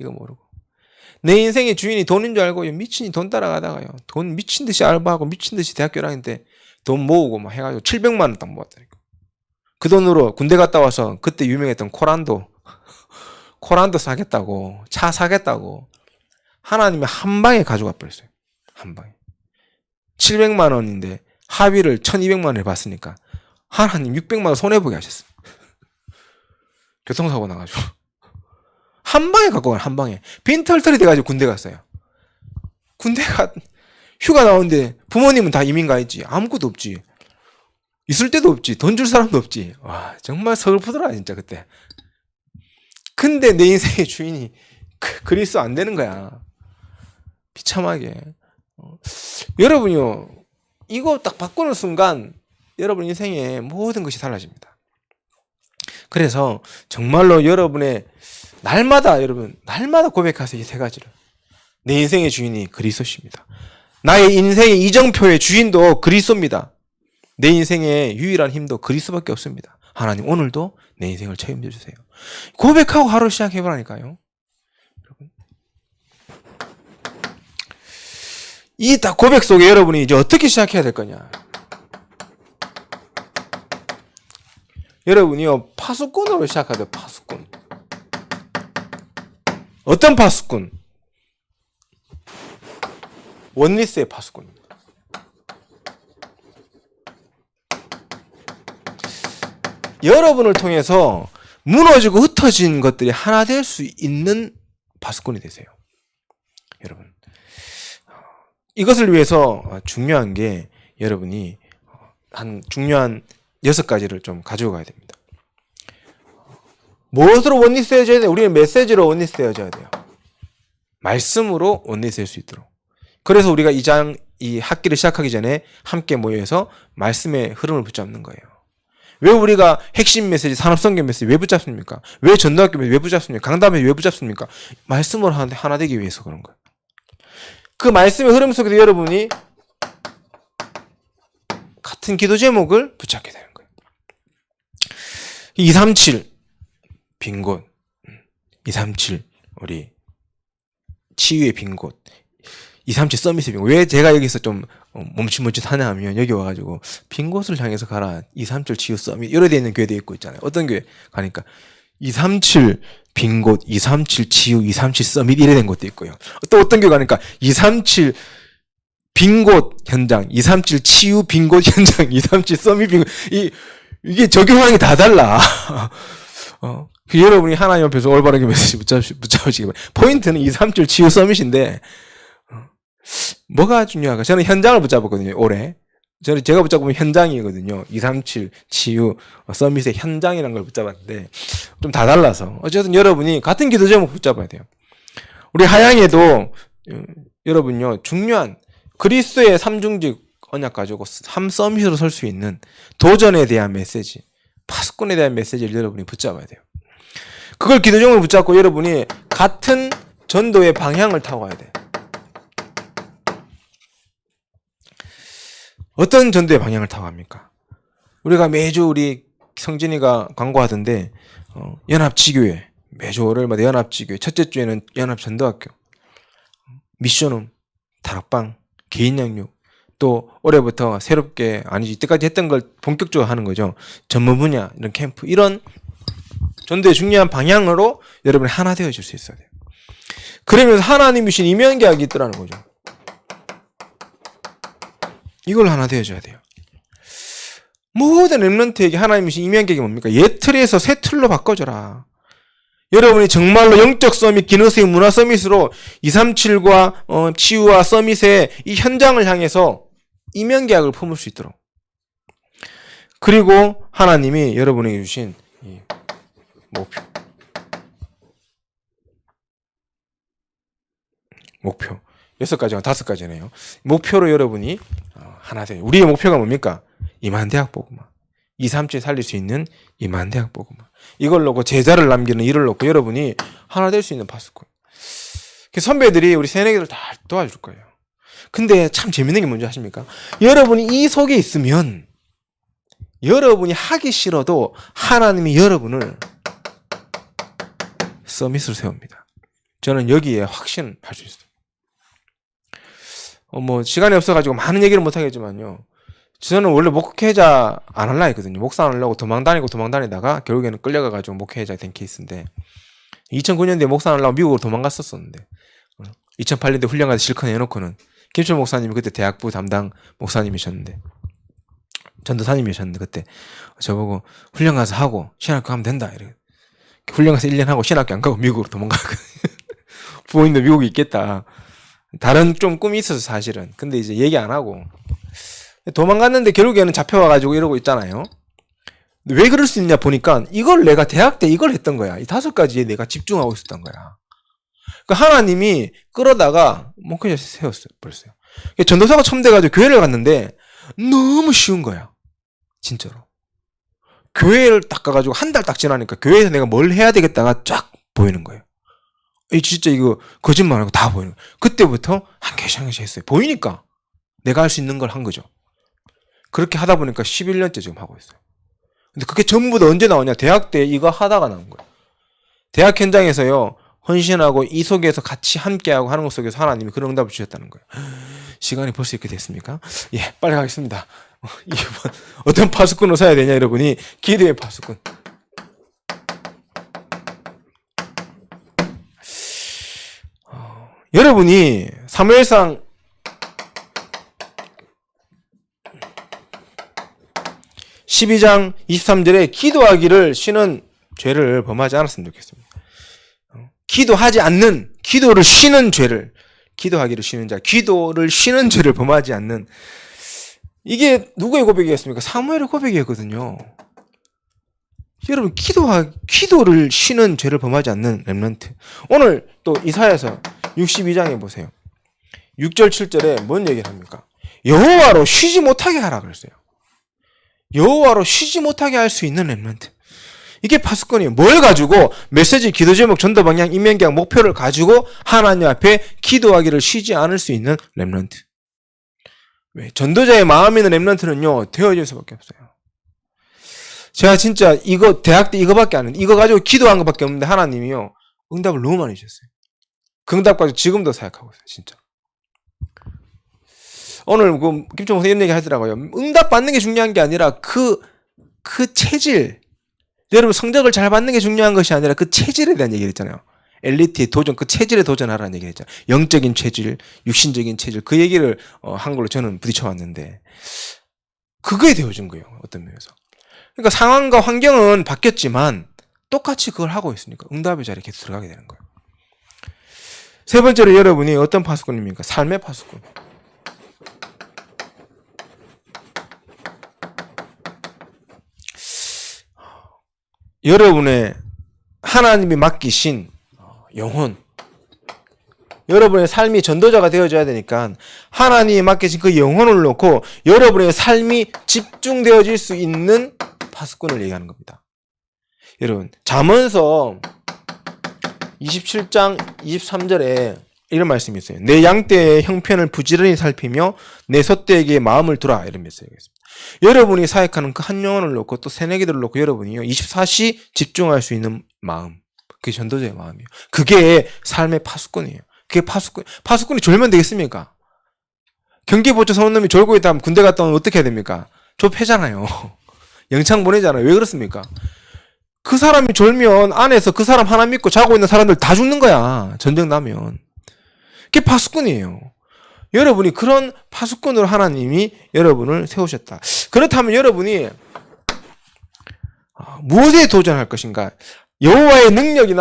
이거 모르고 내 인생의 주인이 돈인 줄 알고 미친이 돈 따라가다가요. 돈 미친 듯이 알바하고 미친 듯이 대학교 다니는데 돈 모으고 막 해가지고 700만 원 딱 모았다니까. 그 돈으로 군대 갔다 와서 그때 유명했던 코란도 사겠다고 차 사겠다고 하나님이 한 방에 가져가 버렸어요. 한 방에 700만 원인데 합의를 1200만 원에 받으니까 하나님 600만 원 손해보게 하셨어요. 교통사고 나가지고 한 방에 갖고 가요. 한 방에 빈털털이 돼가지고 군대 갔어요. 군대가 휴가 나오는데 부모님은 다 이민 가 있지. 아무것도 없지. 있을 데도 없지. 돈 줄 사람도 없지. 와 정말 서글프더라 진짜 그때. 근데 내 인생의 주인이 그리스도 안 되는 거야. 비참하게. 여러분이요 이거 딱 바꾸는 순간 여러분 인생의 모든 것이 달라집니다. 그래서 정말로 여러분의 날마다 고백하세요. 이 세 가지를. 내 인생의 주인이 그리스도십니다. 나의 인생의 이정표의 주인도 그리스도입니다. 내 인생의 유일한 힘도 그리스도밖에 없습니다. 하나님 오늘도 내 인생을 책임져 주세요. 고백하고 하루 시작해보라니까요. 여러분. 이 딱 고백 속에 여러분이 이제 어떻게 시작해야 될 거냐. 여러분이요 파수꾼으로 시작하세요. 파수꾼. 어떤 파수꾼? 원리스의 파수꾼입니다. 여러분을 통해서 무너지고 흩어진 것들이 하나 될 수 있는 파수꾼이 되세요. 여러분. 이것을 위해서 중요한 게 여러분이 중요한 6가지를 좀 가지고 가야 됩니다. 무엇으로 원리스 되어져야 돼요? 우리는 메시지로 원리스 되어져야 돼요. 말씀으로 원리스 될 수 있도록. 그래서 우리가 이 학기를 시작하기 전에 함께 모여서 말씀의 흐름을 붙잡는 거예요. 왜 우리가 핵심 메시지, 산업성경 메시지 왜 붙잡습니까? 왜 전도학교 메시지 왜 붙잡습니까? 강단메시지 왜 붙잡습니까? 말씀으로 하나 되기 위해서 그런 거예요. 그 말씀의 흐름 속에서 여러분이 같은 기도 제목을 붙잡게 되는 거예요. 237 빈 곳. 237 우리 치유의 빈 곳. 237 서밋의 빈 곳. 왜 제가 여기서 좀 멈칫멈칫하냐 하면 여기 와가지고 빈 곳을 향해서 가라. 237 치유 서밋 이래 돼 있는 교회도 있고 있잖아요. 어떤 교회 가니까 237 빈 곳, 237 치유, 237 서밋 이래 된 것도 있고요. 또 어떤 교회 가니까 237 빈 곳 현장, 237 치유 빈 곳 현장, 237 서밋 빈 곳, 이게 적용하는 게 다 달라. 여러분이 하나님 앞에서 올바르게 메시지 붙잡으시기 바랍니다. 포인트는 237 치유 서밋인데, 뭐가 중요한가? 저는 현장을 붙잡았거든요, 올해. 제가 붙잡으면 현장이거든요. 237 치유 서밋의 현장이라는 걸 붙잡았는데, 좀 다 달라서. 어쨌든 여러분이 같은 기도 제목 붙잡아야 돼요. 우리 하양에도, 여러분요, 중요한 그리스도의 삼중직 언약 가지고 삼서밋으로 설 수 있는 도전에 대한 메시지, 파수꾼에 대한 메시지를 여러분이 붙잡아야 돼요. 그걸 기도 제목을 붙잡고 여러분이 같은 전도의 방향을 타고 가야 돼요. 어떤 전도의 방향을 타고 갑니까? 우리가 매주 우리 성진이가 광고하던데 연합지교회, 매주 월요일마다 연합지교회, 첫째 주에는 연합전도학교, 미션홈, 다락방, 개인양육, 또 올해부터 새롭게, 아니지 이때까지 했던 걸 본격적으로 하는 거죠. 전문 분야, 이런 캠프, 이런 전도의 중요한 방향으로 여러분이 하나 되어줄 수 있어야 돼요. 그러면서 하나님이 주신 임명계약이 있더라는 거죠. 이걸 하나 되어줘야 돼요. 모든 렘넌트에게 하나님이 주신 임명계약이 뭡니까? 옛 틀에서 새 틀로 바꿔줘라. 여러분이 정말로 영적 서밋, 기너스의 문화 서밋으로 237과 치유와 서밋의 이 현장을 향해서 임명계약을 품을 수 있도록. 그리고 하나님이 여러분에게 주신 이 목표 6가지가 5가지네요. 목표로 여러분이 하나 돼요. 우리의 목표가 뭡니까? 이만대학 복음화. 237 살릴 수 있는 이만대학 복음화. 이걸 놓고 제자를 남기는 일을 놓고 여러분이 하나 될 수 있는 파수꾼. 선배들이 우리 새내기들 다 도와줄 거예요. 근데 참 재밌는 게 뭔지 아십니까? 여러분이 이 속에 있으면 여러분이 하기 싫어도 하나님이 여러분을 서밋으로 세웁니다. 저는 여기에 확신할 수 있어요. 시간이 없어가지고 많은 얘기를 못 하겠지만요. 저는 원래 목회자 안 하려 했거든요. 목사 안 하려고 도망다니다가 결국에는 끌려가가지고 목회자 된 케이스인데, 2009년도에 목사 안 하려고 미국으로 도망갔었는데, 2008년도에 훈련 가서 실컷 해놓고는 김철 목사님이 그때 대학부 담당 목사님이셨는데, 전도사님이셨는데, 그때 저보고 훈련 가서 하고 신학교 가면 된다 이래. 훈련 가서 1년 하고 신학교 안 가고 미국으로 도망가거든요. 부모님도 미국에 있겠다. 다른 좀 꿈이 있어서 사실은. 근데 이제 얘기 안 하고 도망갔는데 결국에는 잡혀와가지고 이러고 있잖아요. 왜 그럴 수 있냐 보니까 이걸 내가 대학 때 이걸 했던 거야. 이 5가지에 내가 집중하고 있었던 거야. 그러니까 하나님이 끌어다가 목회자 세웠어요. 벌써요. 전도사가 처음 돼가지고 교회를 갔는데 너무 쉬운 거야. 진짜로. 교회를 딱 가가지고 한 달 딱 지나니까 교회에서 내가 뭘 해야 되겠다가 쫙 보이는 거예요. 진짜 이거 거짓말 하고 다 보이는 거예요. 그때부터 한 개씩 했어요. 보이니까 내가 할 수 있는 걸 한 거죠. 그렇게 하다 보니까 11년째 지금 하고 있어요. 근데 그게 전부 다 언제 나오냐? 대학 때 이거 하다가 나온 거예요. 대학 현장에서요, 헌신하고 이 속에서 같이 함께하고 하는 것 속에서 하나님이 그런 응답을 주셨다는 거예요. 시간이 벌써 이렇게 됐습니까? 예, 빨리 가겠습니다. 이번 어떤 파수꾼을 사야 되냐, 여러분이? 기도의 파수꾼. 여러분이 사무엘상 12장 23절에 기도하기를 쉬는 죄를 범하지 않았으면 좋겠습니다. 기도하지 않는, 기도를 쉬는 죄를, 기도하기를 쉬는 자, 기도를 쉬는 죄를 범하지 않는, 이게 누구의 고백이었습니까? 사무엘의 고백이었거든요. 여러분, 기도를 쉬는 죄를 범하지 않는 렘넌트. 오늘 또 이사야서 62장에 보세요. 6절 7절에 뭔 얘기를 합니까? 여호와로 쉬지 못하게 하라 그랬어요. 여호와로 쉬지 못하게 할 수 있는 렘넌트. 이게 파수꾼이에요. 뭘 가지고? 메시지, 기도 제목, 전도 방향, 임명계약, 목표를 가지고 하나님 앞에 기도하기를 쉬지 않을 수 있는 렘넌트. 왜? 전도자의 마음이 있는 렘넌트는요, 되어질 수밖에 없어요. 제가 진짜 이거 대학 때 이거밖에 안 했는데, 이거 가지고 기도한 것밖에 없는데 하나님이요, 응답을 너무 많이 주셨어요. 그 응답 가지고 지금도 생각하고 있어요. 진짜. 오늘 김철 목사 이런 얘기 하더라고요. 응답 받는 게 중요한 게 아니라 그 체질, 여러분 성적을 잘 받는 게 중요한 것이 아니라 그 체질에 대한 얘기를 했잖아요. 엘리트의 도전, 그 체질에 도전하라는 얘기를 했잖아요. 영적인 체질, 육신적인 체질, 그 얘기를 한 걸로 저는 부딪혀왔는데, 그거에 되어준 거예요. 어떤 면에서. 그러니까 상황과 환경은 바뀌었지만 똑같이 그걸 하고 있으니까 응답의 자리에 계속 들어가게 되는 거예요. 세 번째로 여러분이 어떤 파수꾼입니까? 삶의 파수꾼. 여러분의 하나님이 맡기신 영혼, 여러분의 삶이 전도자가 되어져야 되니까 하나님이 맡기신 그 영혼을 놓고 여러분의 삶이 집중되어질 수 있는 파수꾼을 얘기하는 겁니다. 여러분, 잠언서 27장 23절에 이런 말씀이 있어요. 내 양떼의 형편을 부지런히 살피며 내 소떼에게 마음을 두라, 이런 메시지가 있습니다. 여러분이 사역하는 그 한 영혼을 놓고 또 새내기들을 놓고 여러분이요 24시 집중할 수 있는 마음, 그게 전도자의 마음이에요. 그게 삶의 파수꾼이에요. 그게 파수꾼이 졸면 되겠습니까? 경기보초 서는 놈이 졸고 있다 하면 군대 갔다 오면 어떻게 해야 됩니까? 좁해잖아요. 영창 보내잖아요. 왜 그렇습니까? 그 사람이 졸면 안에서 그 사람 하나 믿고 자고 있는 사람들 다 죽는 거야. 전쟁 나면. 그게 파수꾼이에요. 여러분이 그런 파수꾼으로 하나님이 여러분을 세우셨다. 그렇다면 여러분이 무엇에 도전할 것인가? 여호와의 능력이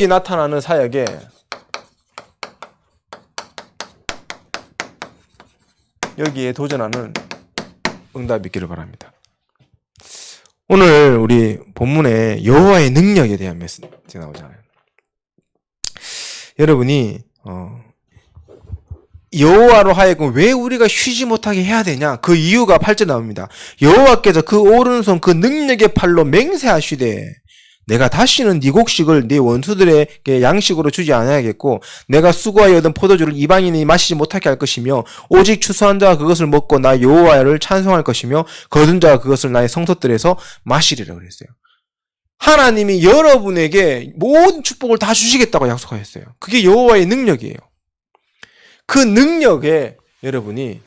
나타나는 사역에 여기에 도전하는 응답이 있기를 바랍니다. 오늘 우리 본문에 여호와의 능력에 대한 메시지가 나오잖아요. 여러분이 여호와로 하여금 왜 우리가 쉬지 못하게 해야 되냐? 그 이유가 8절 나옵니다. 여호와께서 그 오른손 그 능력의 팔로 맹세하시되 내가 다시는 네 곡식을 네 원수들에게 양식으로 주지 않아야겠고 내가 수고하여 얻은 포도주를 이방인이 마시지 못하게 할 것이며 오직 추수한 자가 그것을 먹고 나 여호와를 찬송할 것이며 거둔 자가 그것을 나의 성소들에서 마시리라 그랬어요. 하나님이 여러분에게 모든 축복을 다 주시겠다고 약속하셨어요. 그게 여호와의 능력이에요. 그 능력에 여러분이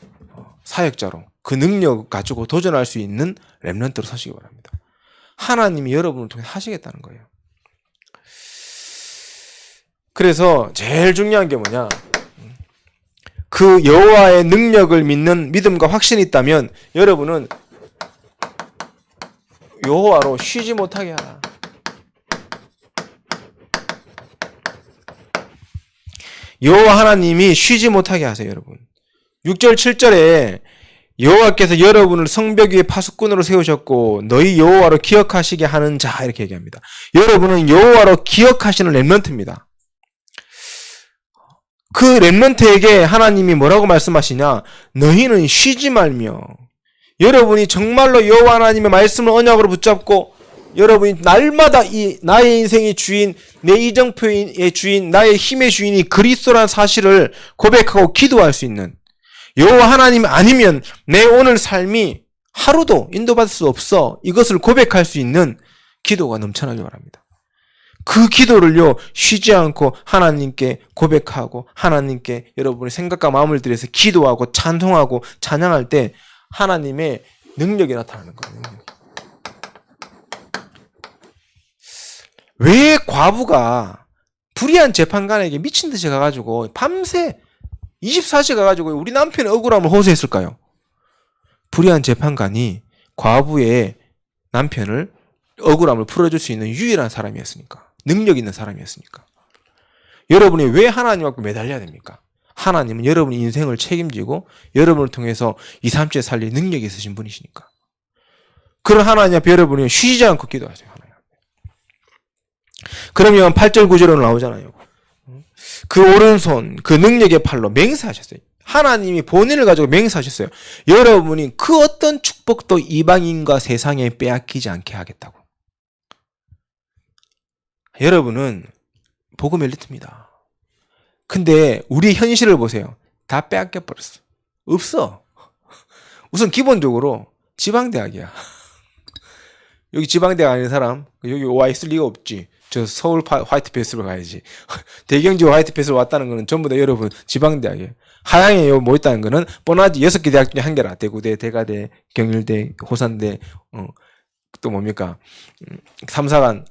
사역자로 그 능력 가지고 도전할 수 있는 렘넌트로 서시기 바랍니다. 하나님이 여러분을 통해 하시겠다는 거예요. 그래서 제일 중요한 게 뭐냐? 그 여호와의 능력을 믿는 믿음과 확신이 있다면 여러분은 여호와로 쉬지 못하게 하라. 여호와 하나님이 쉬지 못하게 하세요, 여러분. 6절 7절에 여호와께서 여러분을 성벽 위에 파수꾼으로 세우셨고 너희 여호와로 기억하시게 하는 자, 이렇게 얘기합니다. 여러분은 여호와로 기억하시는 렘넌트입니다. 그 렘넌트에게 하나님이 뭐라고 말씀하시냐? 너희는 쉬지 말며 여러분이 정말로 여호와 하나님의 말씀을 언약으로 붙잡고 여러분이 날마다 나의 인생의 주인, 내 이정표의 주인, 나의 힘의 주인이 그리스도라는 사실을 고백하고 기도할 수 있는 여호와 하나님 아니면 내 오늘 삶이 하루도 인도받을 수 없어, 이것을 고백할 수 있는 기도가 넘쳐나길 바랍니다. 그 기도를요 쉬지 않고 하나님께 고백하고 하나님께 여러분의 생각과 마음을 들여서 기도하고 찬송하고 찬양할 때 하나님의 능력이 나타나는 거예요. 왜 과부가 불의한 재판관에게 미친 듯이 가가지고 밤새 24시 가가지고 우리 남편의 억울함을 호소했을까요? 불의한 재판관이 과부의 남편을 억울함을 풀어줄 수 있는 유일한 사람이었으니까, 능력 있는 사람이었으니까. 여러분이 왜 하나님 앞에 매달려야 됩니까? 하나님은 여러분의 인생을 책임지고 여러분을 통해서 2, 3주에 살릴 능력이 있으신 분이시니까. 그런 하나님 앞에 여러분이 쉬지 않고 기도하세요. 하나님 앞에. 그러면 8절 9절로 나오잖아요. 그 오른손, 그 능력의 팔로 맹세하셨어요. 하나님이 본인을 가지고 맹세하셨어요. 여러분이 그 어떤 축복도 이방인과 세상에 빼앗기지 않게 하겠다고. 여러분은 복음 엘리트입니다. 근데 우리 현실을 보세요. 다 빼앗겨 버렸어. 없어. 우선 기본적으로 지방대학이야. 여기 지방대학 아닌 사람 여기 와 있을 리가 없지. 저 서울 화이트 패스로 가야지. 대경지 화이트 패스로 왔다는 거는 전부 다 여러분 지방대학이에요. 하양에 뭐 있다는 거는 뻔하지 6개 대학 중에 한 개라. 대구대, 대가대, 경일대, 호산대, 또 뭡니까? 삼사관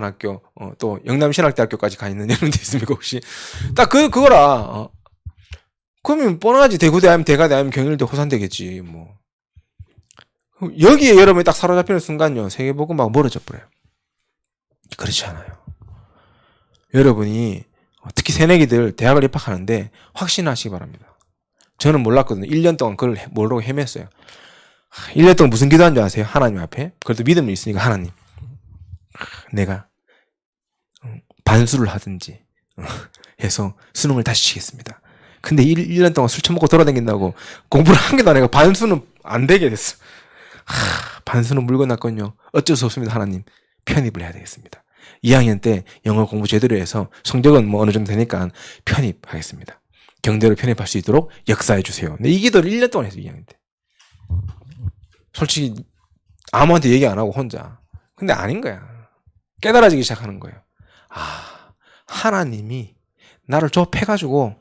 학교, 또 영남신학대학교까지 가 있는 이런 데 있습니까, 혹시? 딱 그거라. 그러면 뻔하지. 대구대 아니면 대가대 아니면 경일대, 호산대겠지, 뭐. 여기에 여러분이 딱 사로잡히는 순간요, 세계보고막 멀어져 버려요. 그렇지 않아요. 여러분이 특히 새내기들 대학을 입학하는데 확신하시기 바랍니다. 저는 몰랐거든요. 1년 동안 그걸 모르고 헤맸어요. 1년 동안 무슨 기도한 줄 아세요? 하나님 앞에. 그래도 믿음이 있으니까 하나님. 내가 반수를 하든지 해서 수능을 다시 치겠습니다. 근데 1년 동안 술 처먹고 돌아다닌다고 공부를 한 개도 안 해가 반수는 안 되게 됐어. 반수는 물고 났거든요. 어쩔 수 없습니다. 하나님. 편입을 해야 되겠습니다. 2학년 때 영어 공부 제대로 해서 성적은 뭐 어느 정도 되니까 편입하겠습니다. 경대로 편입할 수 있도록 역사해 주세요. 근데 이 기도를 1년 동안 했어요. 2학년 때. 솔직히 아무한테 얘기 안 하고 혼자. 근데 아닌 거야. 깨달아지기 시작하는 거예요. 하나님이 나를 좁혀가지고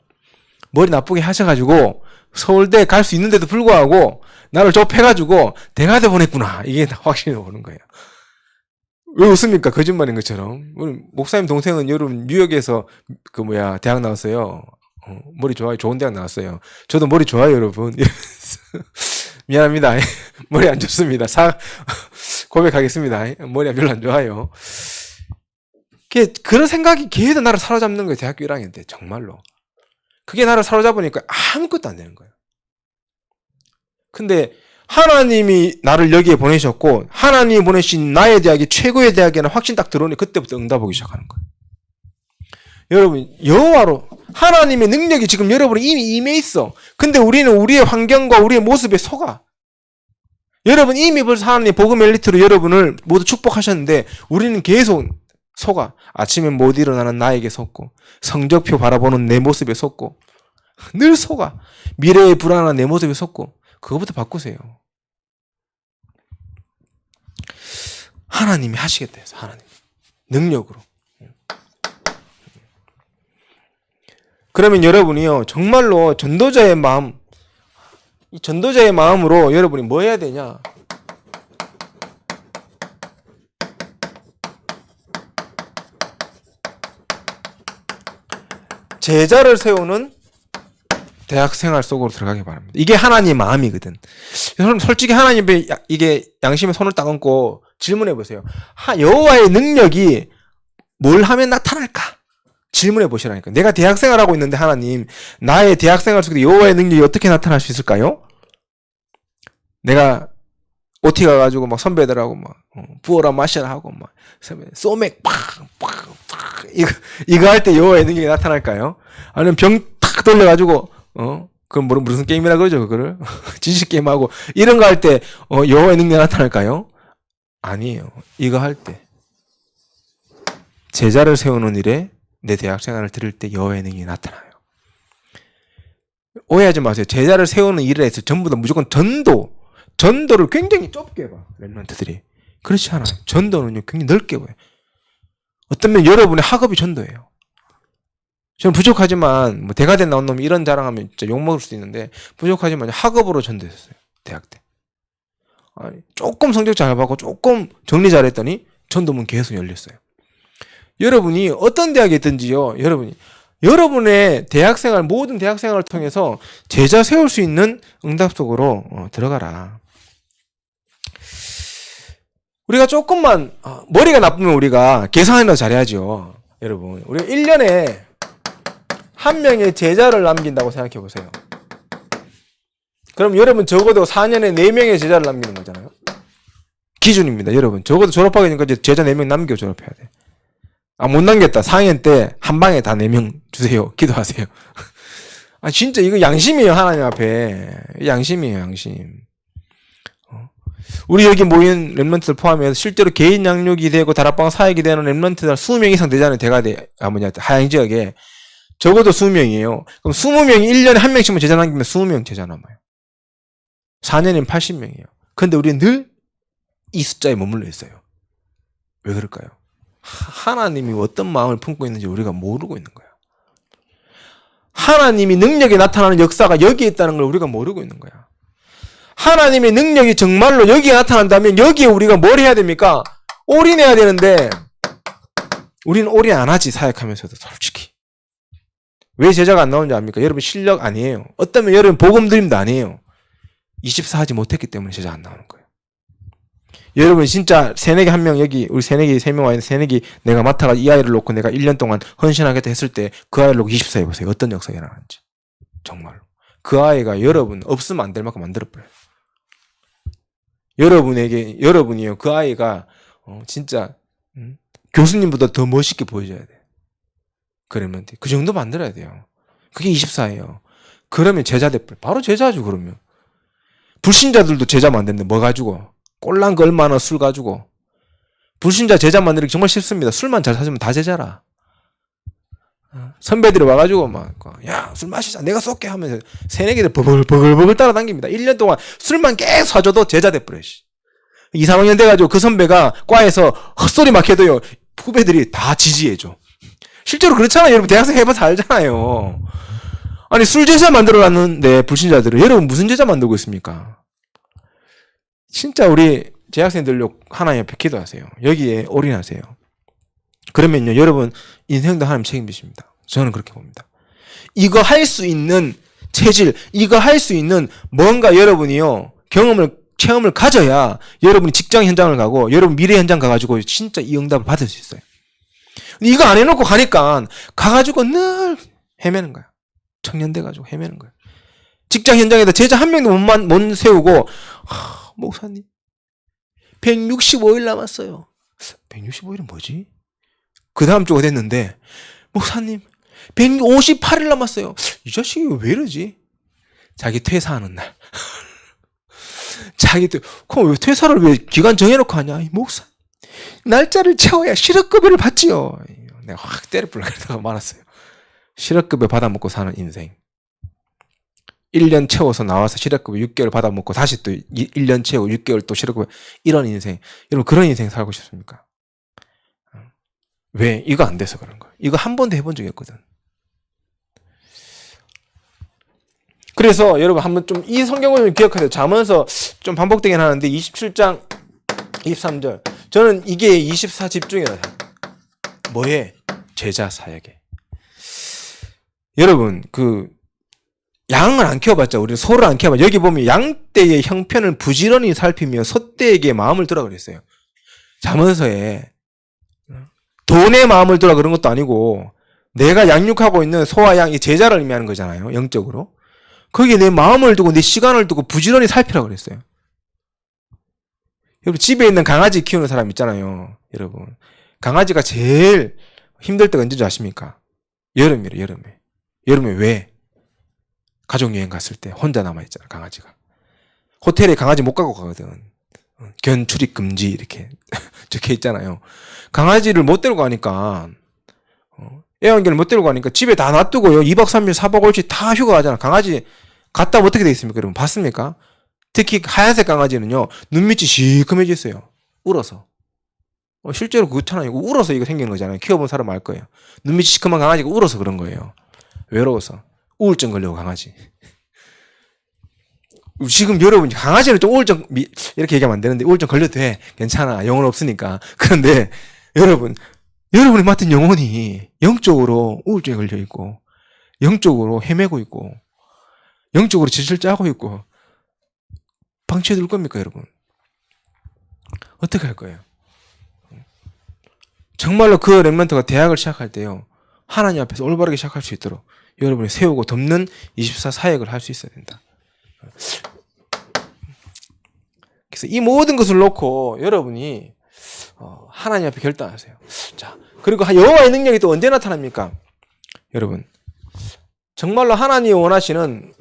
머리 나쁘게 하셔가지고 서울대 갈 수 있는데도 불구하고 나를 좁혀가지고 대가대 보냈구나. 이게 확신이 오는 거예요. 왜 웃습니까? 거짓말인 것처럼. 우리 목사님 동생은 여러분 뉴욕에서 대학 나왔어요. 머리 좋아요. 좋은 대학 나왔어요. 저도 머리 좋아요, 여러분. 미안합니다. 머리 안 좋습니다. 고백하겠습니다. 머리가 별로 안 좋아요. 그런 생각이 계속 나를 사로잡는 거예요. 대학교 1학년 때. 정말로. 그게 나를 사로잡으니까 아무것도 안 되는 거예요. 근데 하나님이 나를 여기에 보내셨고 하나님이 보내신 나의 대학이 최고의 대학이라는 확신 딱 들어오니 그때부터 응답하기 시작하는 거예요. 여러분 여호와로 하나님의 능력이 지금 여러분이 이미 임해 있어. 근데 우리는 우리의 환경과 우리의 모습에 속아. 여러분 이미 벌써 하나님 복음 엘리트로 여러분을 모두 축복하셨는데 우리는 계속 속아. 아침에 못 일어나는 나에게 속고 성적표 바라보는 내 모습에 속고 늘 속아. 미래에 불안한 내 모습에 속고 그거부터 바꾸세요. 하나님이 하시겠다 해서 하나님 능력으로. 그러면 여러분이요 정말로 전도자의 마음, 이 전도자의 마음으로 여러분이 뭐 해야 되냐? 제자를 세우는 대학생활 속으로 들어가기 바랍니다. 이게 하나님의 마음이거든. 솔직히 하나님의 이게 양심에 손을 딱 얹고 질문해 보세요. 여호와의 능력이 뭘 하면 나타날까? 질문해 보시라니까. 내가 대학생활하고 있는데 하나님, 나의 대학생활 속에 여호와의 능력이 어떻게 나타날 수 있을까요? 내가 OT 가가지고 막 선배들하고 막 부어라 마셔라 하고 막 소맥 팍팍팍 이거 할 때 여호와의 능력이 나타날까요? 아니면 병 탁 돌려가지고 그럼 무슨 게임이라 그러죠 그거를 지식 게임하고 이런 거 할 때 여호와의 능력이 나타날까요? 아니에요. 이거 할 때 제자를 세우는 일에 내 대학 생활을 들을 때 여호와의 능력이 나타나요. 오해하지 마세요. 제자를 세우는 일에 해서 전부 다 무조건 전도를 굉장히 좁게 봐. 랩런트들이. 그렇지 않아요. 전도는요 굉장히 넓게 봐요. 어떤 면 여러분의 학업이 전도예요. 저는 부족하지만 뭐 대가대 나온 놈이 이런 자랑하면 진짜 욕먹을 수도 있는데 부족하지만 학업으로 전도했어요. 대학 때. 아니, 조금 성적 잘 받고 조금 정리 잘했더니 전도문 계속 열렸어요. 여러분이 어떤 대학에 있든지요. 여러분의 대학생활 모든 대학생활을 통해서 제자 세울 수 있는 응답 속으로 들어가라. 우리가 조금만 머리가 나쁘면 우리가 계산이나 잘해야죠. 여러분 우리가 1년에 한 명의 제자를 남긴다고 생각해 보세요. 그럼 여러분 적어도 4년에 4명의 제자를 남기는 거잖아요. 기준입니다. 여러분 적어도 졸업하기 전까지 제자 4명 남겨 졸업해야 돼. 못 남겼다. 4학년 때 한 방에 다 4명 주세요. 기도하세요. 진짜 이거 양심이에요. 하나님 앞에. 양심이에요. 양심. 우리 여기 모인 랩런트들 포함해서 실제로 개인 양육이 되고 다락방 사역이 되는 랩런트들 20명 이상 되잖아요. 대가대 하양 지역에 적어도 20명이에요. 그럼 20명이 1년에 한 명씩만 제자 남기면 20명 제자 남아요. 4년이면 80명이에요. 근데 우리는 늘 이 숫자에 머물러 있어요. 왜 그럴까요? 하나님이 어떤 마음을 품고 있는지 우리가 모르고 있는 거야. 하나님이 능력이 나타나는 역사가 여기에 있다는 걸 우리가 모르고 있는 거야. 하나님의 능력이 정말로 여기에 나타난다면 여기에 우리가 뭘 해야 됩니까? 올인해야 되는데 우리는 올인 안 하지. 사역하면서도 솔직히. 왜 제자가 안 나오는지 압니까? 여러분 실력 아니에요. 어쩌면 여러분 복음 드림도 아니에요. 24 하지 못했기 때문에 제자 안 나오는 거예요. 여러분 진짜 새내기 한 명 여기 우리 새내기 3명 와 있는 새내기 내가 맡아가 이 아이를 놓고 내가 1년 동안 헌신하겠다 했을 때 그 아이를 놓고 24 해보세요. 어떤 역사가 일어나는지. 정말로. 그 아이가 여러분 없으면 안 될 만큼 만들어버려요. 여러분이요. 그 아이가 진짜 교수님보다 더 멋있게 보여줘야 돼. 그러면 돼. 그 정도 만들어야 돼요. 그게 24예요. 그러면 제자 돼버려. 바로 제자죠 그러면. 불신자들도 제자 만드는데 뭐 가지고? 꼴랑 거 얼마나 술 가지고. 불신자 제자 만들기 정말 쉽습니다. 술만 잘 사주면 다 제자라. 선배들이 와가지고 막 야 술 마시자 내가 쏠게 하면서 새내기들 버글버글 따라당깁니다. 1년 동안 술만 계속 사줘도 제자 돼버려. 2, 3학년 돼가지고 그 선배가 과에서 헛소리 막 해도요 후배들이 다 지지해줘. 실제로 그렇잖아요. 여러분 대학생 해봐서 알잖아요. 아니 술 제자 만들어놨는데 불신자들은 여러분 무슨 제자 만들고 있습니까? 진짜 우리 재학생들로 하나님 앞에 기도하세요. 여기에 올인하세요. 그러면요 여러분 인생도 하나님 책임지십니다. 저는 그렇게 봅니다. 이거 할 수 있는 체질, 이거 할 수 있는 뭔가 여러분이요 체험을 가져야 여러분이 직장 현장을 가고 여러분 미래 현장 가가지고 진짜 이 응답을 받을 수 있어요. 이거 안 해놓고 가니까 가가지고 늘 헤매는 거야. 청년 돼가지고 헤매는 거야. 직장 현장에다 제자 한 명도 못 세우고 목사님 165일 남았어요. 165일은 뭐지? 그 다음 주가 됐는데 목사님 158일 남았어요. 이 자식이 왜 이러지? 자기 퇴사하는 날. 그럼 왜 퇴사를 왜 기간 정해놓고 하냐? 이 목사 날짜를 채워야 실업급여를 받지요. 내가 확 때려불라 그러다가 말았어요. 실업급여 받아먹고 사는 인생. 1년 채워서 나와서 실업급여 6개월 받아먹고 다시 또 1년 채우고 6개월 또 실업급여 이런 인생. 여러분 그런 인생 살고 싶습니까? 왜? 이거 안 돼서 그런 거예요. 이거 한 번도 해본 적이 없거든. 그래서 여러분 한번 좀 이 성경을 좀 기억하세요. 잠언서 좀 반복되긴 하는데 27장 23절. 저는 이게 24 집중이라. 뭐에? 제자 사역에. 여러분 그 양을 안 키워봤자 우리 소를 안 키워봤자 여기 보면 양떼의 형편을 부지런히 살피며 소떼에게 마음을 두라 그랬어요. 잠언서에 돈의 마음을 두라 그런 것도 아니고 내가 양육하고 있는 소와 양이 제자를 의미하는 거잖아요. 영적으로. 거기에 내 마음을 두고 내 시간을 두고 부지런히 살피라 그랬어요. 여러분 집에 있는 강아지 키우는 사람 있잖아요. 여러분 강아지가 제일 힘들 때가 언제인지 아십니까? 여름이래. 여름에 왜? 가족여행 갔을 때 혼자 남아있잖아 강아지가. 호텔에 강아지 못 가고 가거든. 견 출입 금지 이렇게 적혀 있잖아요. 강아지를 못 데리고 가니까 애완견을 못 데리고 가니까 집에 다 놔두고요. 2박 3일 4박 5일 다 휴가 가잖아. 강아지 갔다 오면 어떻게 돼 있습니까? 여러분 봤습니까? 특히 하얀색 강아지는요. 눈밑이 시커매져 있어요. 울어서. 실제로 그렇잖아요. 울어서 이거 생기는 거잖아요. 키워본 사람 알 거예요. 눈밑이 시커먼 강아지가 울어서 그런 거예요. 외로워서. 우울증 걸려고 강아지. 지금 여러분 강아지는 좀 우울증 이렇게 얘기하면 안 되는데 우울증 걸려도 돼. 괜찮아. 영혼 없으니까. 그런데 여러분이 맡은 영혼이 영적으로 우울증에 걸려 있고 영적으로 헤매고 있고 영적으로 질질 짜고 있고 방치해둘 겁니까 여러분? 어떻게 할 거예요? 정말로 그 렘넌트가 대학을 시작할 때요. 하나님 앞에서 올바르게 시작할 수 있도록 여러분이 세우고 덮는 24 사역을 할 수 있어야 된다. 그래서 이 모든 것을 놓고 여러분이 하나님 앞에 결단하세요. 자, 그리고 여호와의 능력이 또 언제 나타납니까? 여러분 정말로 하나님이 원하시는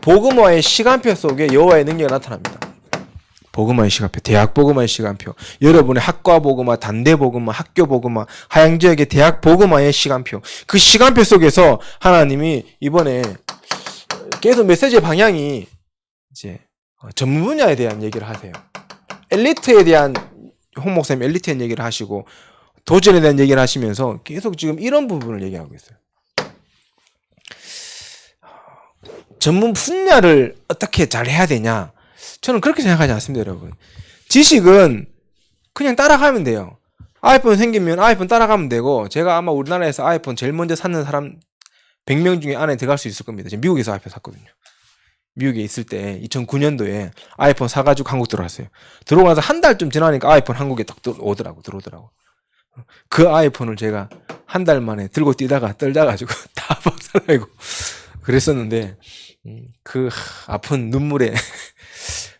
복음화의 시간표 속에 여호와의 능력이 나타납니다. 복음화의 시간표, 대학 복음화의 시간표, 여러분의 학과 복음화, 단대 복음화, 학교 복음화, 하양 지역의 대학 복음화의 시간표. 그 시간표 속에서 하나님이 이번에 계속 메시지의 방향이 이제 전문 분야에 대한 얘기를 하세요. 엘리트에 대한 홍 목사님 엘리트인 얘기를 하시고 도전에 대한 얘기를 하시면서 계속 지금 이런 부분을 얘기하고 있어요. 전문 분야를 어떻게 잘 해야 되냐? 저는 그렇게 생각하지 않습니다, 여러분. 지식은 그냥 따라가면 돼요. 아이폰 생기면 아이폰 따라가면 되고, 제가 아마 우리나라에서 아이폰 제일 먼저 샀는 사람 100명 중에 안에 들어갈 수 있을 겁니다. 제가 미국에서 아이폰 샀거든요. 미국에 있을 때 2009년도에 아이폰 사가지고 한국 들어왔어요. 들어가서 한 달쯤 지나니까 아이폰 한국에 딱 들어오더라고. 그 아이폰을 제가 한 달 만에 들고 뛰다가 떨다가지고 다 박살나고 그랬었는데, 그 아픈 눈물에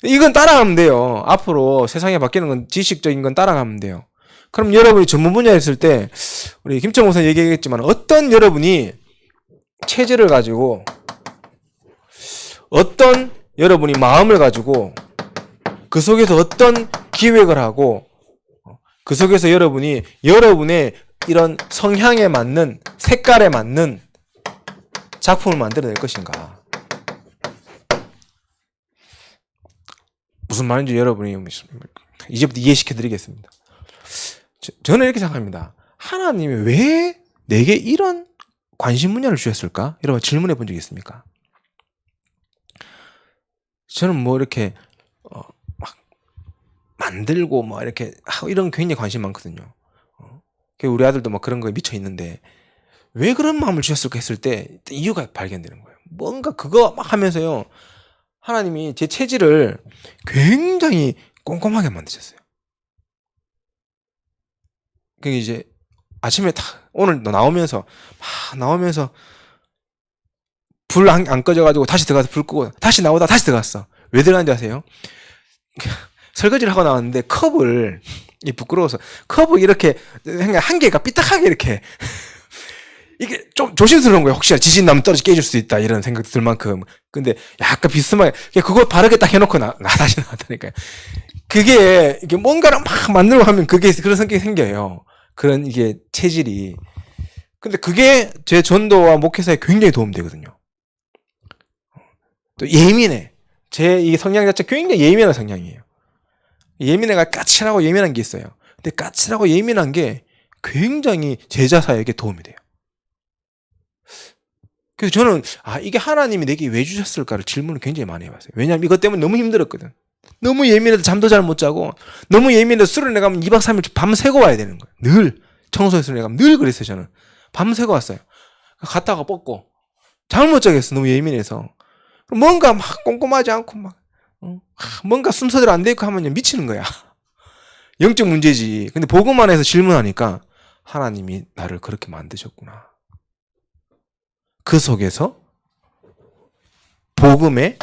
이건 따라가면 돼요. 앞으로 세상이 바뀌는 건 지식적인 건 따라가면 돼요. 그럼 여러분이 전문 분야에 있을 때 우리 김철 목사님 얘기했지만 어떤 여러분이 체질을 가지고 어떤 여러분이 마음을 가지고 그 속에서 어떤 기획을 하고 그 속에서 여러분이 여러분의 이런 성향에 맞는 색깔에 맞는 작품을 만들어낼 것인가. 무슨 말인지 여러분이 이제부터 이해시켜 드리겠습니다. 저는 이렇게 생각합니다. 하나님이 왜 내게 이런 관심 분야를 주셨을까? 여러분 질문해 본 적 있습니까? 저는 뭐 이렇게 막 만들고 뭐 이렇게 이런 굉장히 관심 많거든요. 우리 아들도 막 그런 거에 미쳐 있는데 왜 그런 마음을 주셨을까 했을 때 이유가 발견되는 거예요. 뭔가 그거 막 하면서요. 하나님이 제 체질을 굉장히 꼼꼼하게 만드셨어요. 그게 이제 아침에 딱 오늘 나오면서 불 안 꺼져가지고 다시 들어가서 불 끄고 다시 나오다 다시 들어갔어. 왜 들어간지 아세요? 설거지를 하고 나왔는데 컵을 부끄러워서 컵을 이렇게 한 개가 삐딱하게 이렇게 이게 좀 조심스러운 거예요. 혹시나 지진 나면 떨어져 깨질 수도 있다 이런 생각도 들 만큼. 근데 약간 비스듬하게 그거 바르게 딱 해놓고 다시 나왔다니까요. 그게 이게 뭔가를 막 만들고 하면 그게 그런 성격이 생겨요. 그런 이게 체질이. 근데 그게 제 전도와 목회사에 굉장히 도움되거든요. 또 예민해. 제 이 성향 자체 굉장히 예민한 성향이에요. 예민해가 까칠하고 예민한 게 있어요. 근데 까칠하고 예민한 게 굉장히 제자 사역에 도움이 돼요. 그래서 저는 이게 하나님이 내게 왜 주셨을까를 질문을 굉장히 많이 해봤어요. 왜냐하면 이것 때문에 너무 힘들었거든. 너무 예민해서 잠도 잘 못 자고 너무 예민해서 술을 내가면 2박 3일 밤새고 와야 되는 거예요. 늘 청소해서 내가면 늘 그랬어요. 저는 밤새고 왔어요. 갔다가 뻗고 잠을 못 자겠어. 너무 예민해서. 뭔가 막 꼼꼼하지 않고 뭔가 순서대로 안 돼 있고 하면 미치는 거야. 영적 문제지. 근데 보고만 해서 질문하니까 하나님이 나를 그렇게 만드셨구나. 그 속에서 복음의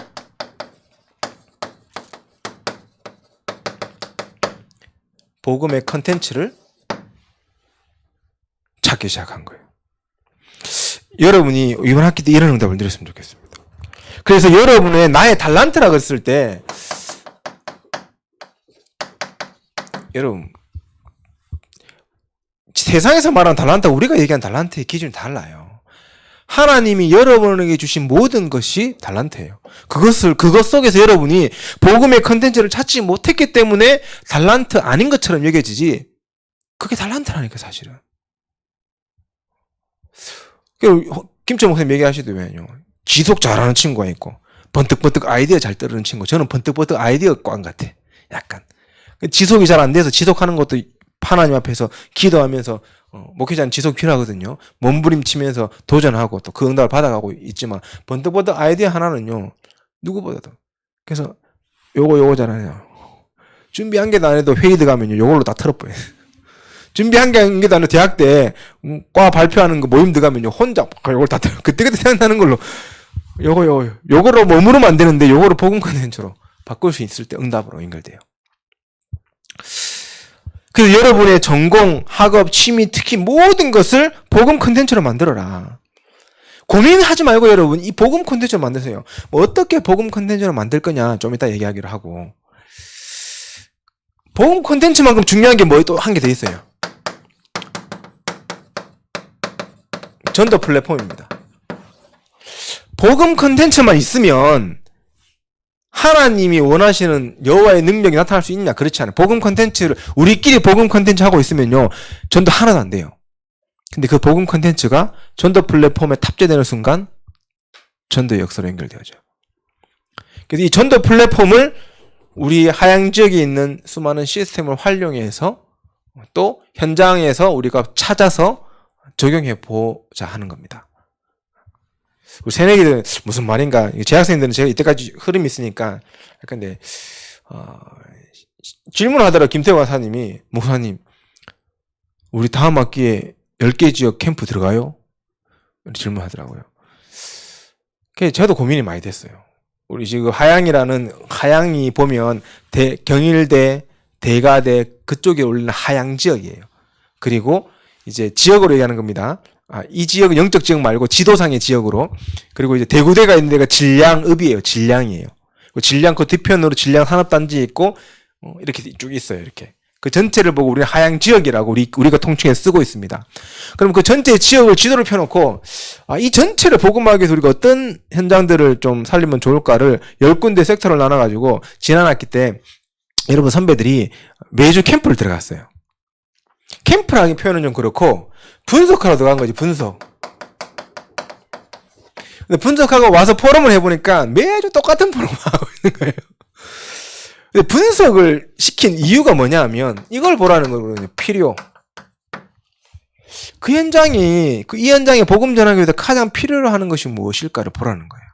컨텐츠를 찾기 시작한 거예요. 여러분이 이번 학기 때 이런 응답을 드렸으면 좋겠습니다. 그래서 여러분의 나의 달란트라고 했을 때 여러분 세상에서 말하는 달란트와 우리가 얘기하는 달란트의 기준이 달라요. 하나님이 여러분에게 주신 모든 것이 달란트예요. 그것 속에서 여러분이 복음의 컨텐츠를 찾지 못했기 때문에 달란트 아닌 것처럼 여겨지지 그게 달란트라니까 사실은. 김철 목사님 얘기하시더만요. 지속 잘하는 친구가 있고 번뜩번뜩 아이디어 잘 떠오르는 친구. 저는 번뜩번뜩 아이디어 꽝 같아. 약간 지속이 잘 안 돼서 지속하는 것도 하나님 앞에서 기도하면서 목회자는 지속 필요하거든요. 몸부림치면서 도전하고 또 그 응답을 받아가고 있지만 번뜩번뜩 아이디어 하나는요 누구보다도. 그래서 요거잖아요. 준비 한 개도 안 해도 회의 들어가면요 요걸로 다 털어버려요. 준비 한 개도 안 해도 대학 때 과 발표하는 거 모임 들어가면요 혼자 요걸 다 털어. 그때그때 생각나는 걸로 요거로 머무르면 안 되는데 요거로 복음 컨텐츠로 바꿀 수 있을 때 응답으로 연결돼요. 그래서 여러분의 전공, 학업, 취미, 특히 모든 것을 복음 콘텐츠로 만들어라. 고민하지 말고 여러분 이 복음 콘텐츠로 만드세요. 뭐 어떻게 복음 콘텐츠로 만들 거냐 좀 이따 얘기하기로 하고. 복음 콘텐츠만큼 중요한 게 뭐 또 한 개 더 있어요. 전도 플랫폼입니다. 복음 콘텐츠만 있으면 하나님이 원하시는 여호와의 능력이 나타날 수 있냐? 그렇지 않아요. 복음 콘텐츠를 우리끼리 복음 콘텐츠 하고 있으면요 전도 하나도 안 돼요. 근데 그 복음 콘텐츠가 전도 플랫폼에 탑재되는 순간 전도의 역사로 연결되어져요. 그래서 이 전도 플랫폼을 우리 하양 지역에 있는 수많은 시스템을 활용해서 또 현장에서 우리가 찾아서 적용해 보자 하는 겁니다. 우리 새내기들은 무슨 말인가? 재학생들은 제가 이때까지 흐름이 있으니까 근데 질문하더라 김태호 강사님이 목사님 우리 다음 학기에 10개 지역 캠프 들어가요? 질문하더라고요. 그래서 저도 고민이 많이 됐어요. 우리 지금 하양이 보면 경일대, 대가대 그쪽에 올리는 하양 지역이에요. 그리고 이제 지역으로 얘기하는 겁니다. 이 지역은 영적 지역 말고 지도상의 지역으로. 그리고 이제 대구대가 있는 데가 진량읍이에요. 진량이에요. 진량 그 뒤편으로 진량 산업단지 있고 이렇게 쭉 있어요. 이렇게. 그 전체를 보고 우리는 하양 지역이라고 우리가 통칭해 쓰고 있습니다. 그럼 그 전체 지역을 지도를 펴놓고 이 전체를 복음하기 위해서 우리가 어떤 현장들을 좀 살리면 좋을까를 10군데 섹터를 나눠가지고 지난 학기 때 여러분 선배들이 매주 캠프를 들어갔어요. 캠프라는 표현은 좀 그렇고 분석하러 들어간 거지. 분석. 근데 분석하고 와서 포럼을 해보니까 매주 똑같은 포럼을 하고 있는 거예요. 근데 분석을 시킨 이유가 뭐냐 하면 이걸 보라는 거거든요. 필요. 이 현장에 복음 전하기 위해서 가장 필요로 하는 것이 무엇일까를 보라는 거예요.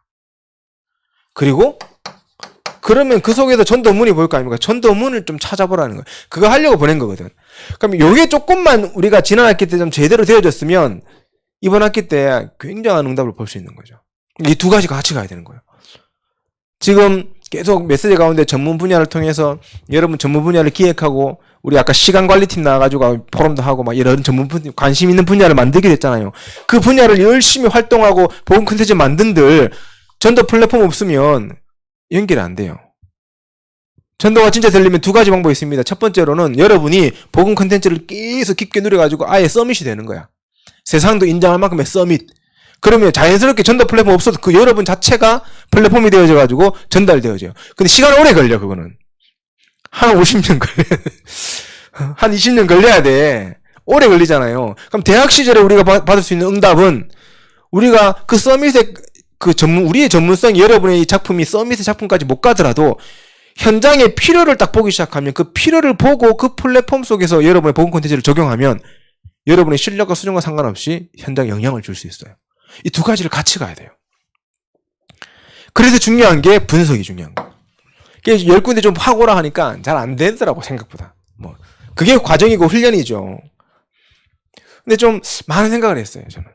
그리고 그러면 그 속에서 전도문이 보일 거 아닙니까? 전도문을 좀 찾아보라는 거예요. 그거 하려고 보낸 거거든. 그럼 요게 조금만 우리가 지난 학기 때 좀 제대로 되어졌으면 이번 학기 때 굉장한 응답을 볼 수 있는 거죠. 이 두 가지가 같이 가야 되는 거예요. 지금 계속 메시지 가운데 전문 분야를 통해서 여러분 전문 분야를 기획하고 우리 아까 시간 관리팀 나와가지고 포럼도 하고 막 이런 전문 관심 있는 분야를 만들게 됐잖아요. 그 분야를 열심히 활동하고 복음 콘텐츠 만든들 전도 플랫폼 없으면 연결이 안 돼요. 전도가 진짜 되려면 두 가지 방법이 있습니다. 첫 번째로는 여러분이 복음 콘텐츠를 계속 깊게 누려가지고 아예 서밋이 되는 거야. 세상도 인정할 만큼의 서밋. 그러면 자연스럽게 전도 플랫폼 없어도 그 여러분 자체가 플랫폼이 되어져가지고 전달되어져요. 근데 시간 오래 걸려, 그거는. 한 50년 걸려야 한 20년 걸려야 돼. 오래 걸리잖아요. 그럼 대학 시절에 우리가 받을 수 있는 응답은 우리가 그 서밋의 우리의 전문성, 여러분의 이 작품이 서밋의 작품까지 못 가더라도 현장의 필요를 딱 보기 시작하면 그 필요를 보고 그 플랫폼 속에서 여러분의 복음 콘텐츠를 적용하면 여러분의 실력과 수준과 상관없이 현장에 영향을 줄 수 있어요. 이 두 가지를 같이 가야 돼요. 그래서 중요한 게 분석이 중요한 거예요. 10군데 좀 하고라 하니까 잘 안 되더라고, 생각보다. 그게 과정이고 훈련이죠. 근데 좀 많은 생각을 했어요, 저는.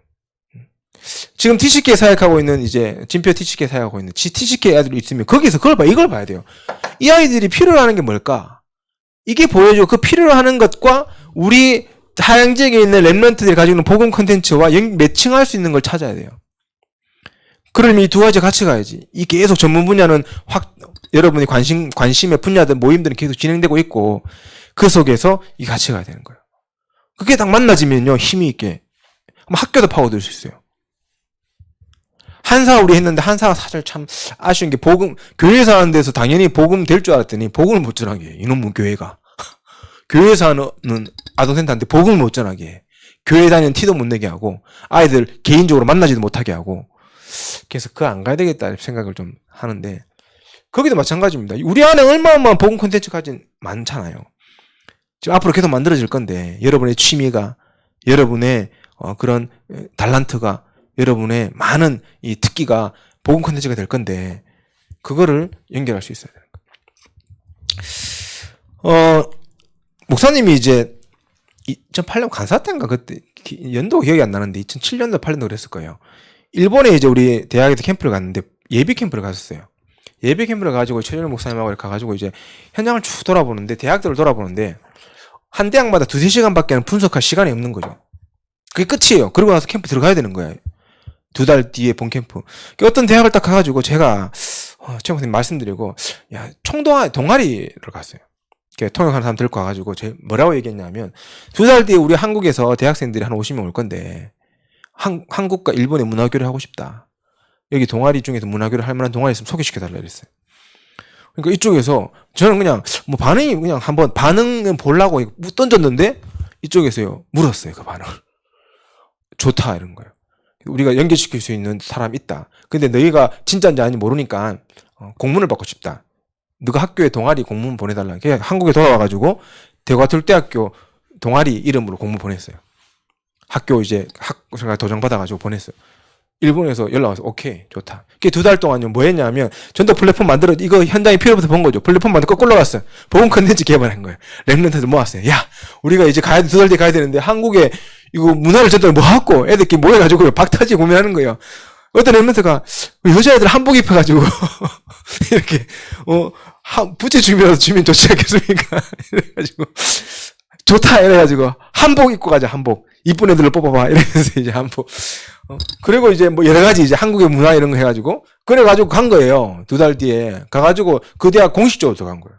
지금 TCK 사역하고 있는 진표 TCK 사역하고 있는 TCK 아이들이 있으면 거기서 이걸 봐야 돼요. 이 아이들이 필요로 하는 게 뭘까? 이게 보여줘. 그 필요로 하는 것과 우리 하양 지역에 있는 랩런트들이 가지고 있는 복음 콘텐츠와 매칭할 수 있는 걸 찾아야 돼요. 그러면 이 두 가지 같이 가야지. 이 계속 전문 분야는 여러분이 관심의 분야들 모임들은 계속 진행되고 있고 그 속에서 이 같이 가야 되는 거예요. 그게 딱 만나지면요 힘이 있게 학교도 파고들 수 있어요. 한사 우리 했는데 한사가 사실 참 아쉬운 게 교회에서 하는 데서 당연히 복음 될 줄 알았더니 복음을 못 전하게 해. 이놈의 교회가. 교회에서 하는 아동센터한테 복음을 못 전하게 해. 교회 다니는 티도 못 내게 하고 아이들 개인적으로 만나지도 못하게 하고 그래서 그거 안 가야 되겠다 생각을 좀 하는데 거기도 마찬가지입니다. 우리 안에 얼마나 복음 콘텐츠가 많잖아요. 지금 앞으로 계속 만들어질 건데 여러분의 취미가 여러분의 그런 달란트가 여러분의 많은 이 특기가 복음 콘텐츠가 될 건데 그거를 연결할 수 있어야 되는 거예요. 목사님이 2008년 간사 때인가 그때 연도가 기억이 안 나는데 2007년도 8년도 그랬을 거예요. 일본에 우리 대학에서 캠프를 갔는데 예비 캠프를 갔었어요. 예비 캠프를 가지고 최준호 목사님하고 이렇게 가가지고 현장을 쭉 돌아보는데 대학들을 돌아보는데 한 대학마다 2-3시간밖에 분석할 시간이 없는 거죠. 그게 끝이에요. 그러고 나서 캠프 들어가야 되는 거예요. 2달 뒤에 본 캠프. 어떤 대학을 딱 가가지고 제가 최 목사님 말씀드리고 동아리를 갔어요. 통역하는 사람 데리고 와가지고 뭐라고 얘기했냐면 2달 뒤에 우리 한국에서 대학생들이 한 50명 올 건데 한국과 일본의 문화교류를 하고 싶다. 여기 동아리 중에서 문화교류 할 만한 동아리 있으면 소개시켜달라 그랬어요. 그러니까 이쪽에서 저는 그냥 뭐 반응이 그냥 한번 반응은 보려고 던졌는데 이쪽에서요 물었어요. 그 반응을. 좋다 이런 거예요. 우리가 연결시킬 수 있는 사람 있다. 근데 너희가 진짜인지 아닌지 모르니까 공문을 받고 싶다. 너가 학교에 동아리 공문 보내달라. 그냥 한국에 돌아와가지고 대과툴대학교 동아리 이름으로 공문 보냈어요. 학교 이제 제가 도장 받아가지고 보냈어요. 일본에서 연락 와서 오케이 좋다. 그게 2달 동안요 뭐 했냐면 전도 플랫폼 만들어 이거 현장에 필요부터 본 거죠. 플랫폼 만들어 거꾸로 갔어요. 보험 컨텐츠 개발한 거예요. 랩런트들 모았어요. 야 우리가 이제 가야 2달 뒤에 가야 되는데 한국에 이거 문화를 제대로 뭐 하고 애들끼리 모여가지고 박타지 고민하는 거예요. 어떤 랩런트가 여자애들 한복 입혀가지고 이렇게 부채 주면 주면 좋지 않겠습니까? 이래가지고 좋다 이래가지고 한복 입고 가자 한복. 이쁜 애들로 뽑아봐 이러면서 이제 한복. 그리고 이제 뭐 여러 가지 이제 한국의 문화 이런 거 해가지고 그래가지고 간 거예요. 2달 뒤에 가가지고 그 대학 공식적으로 들어간 거예요.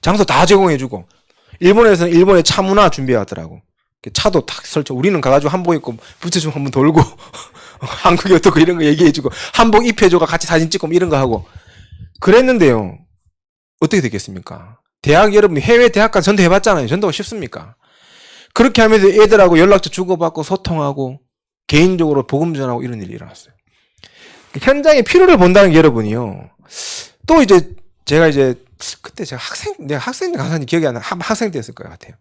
장소 다 제공해주고 일본에서는 일본의 차 문화 준비해 왔더라고. 차도 탁 설치. 우리는 가가지고 한복 입고 부채 좀 한번 돌고 한국이 어떻고 이런 거 얘기해주고 한복 입혀줘가 같이 사진 찍고 이런 거 하고 그랬는데요. 어떻게 됐겠습니까? 대학 여러분 해외 대학까지 전도해봤잖아요. 전도가 쉽습니까? 그렇게 하면서 애들하고 연락처 주고받고 소통하고 개인적으로 복음 전하고 이런 일이 일어났어요. 현장의 필요를 본다는 게 여러분이요. 또 이제 제가 이제 그때 제가 내가 학생 때 강사님 기억이 안 나. 학생 때였을 것 같아요.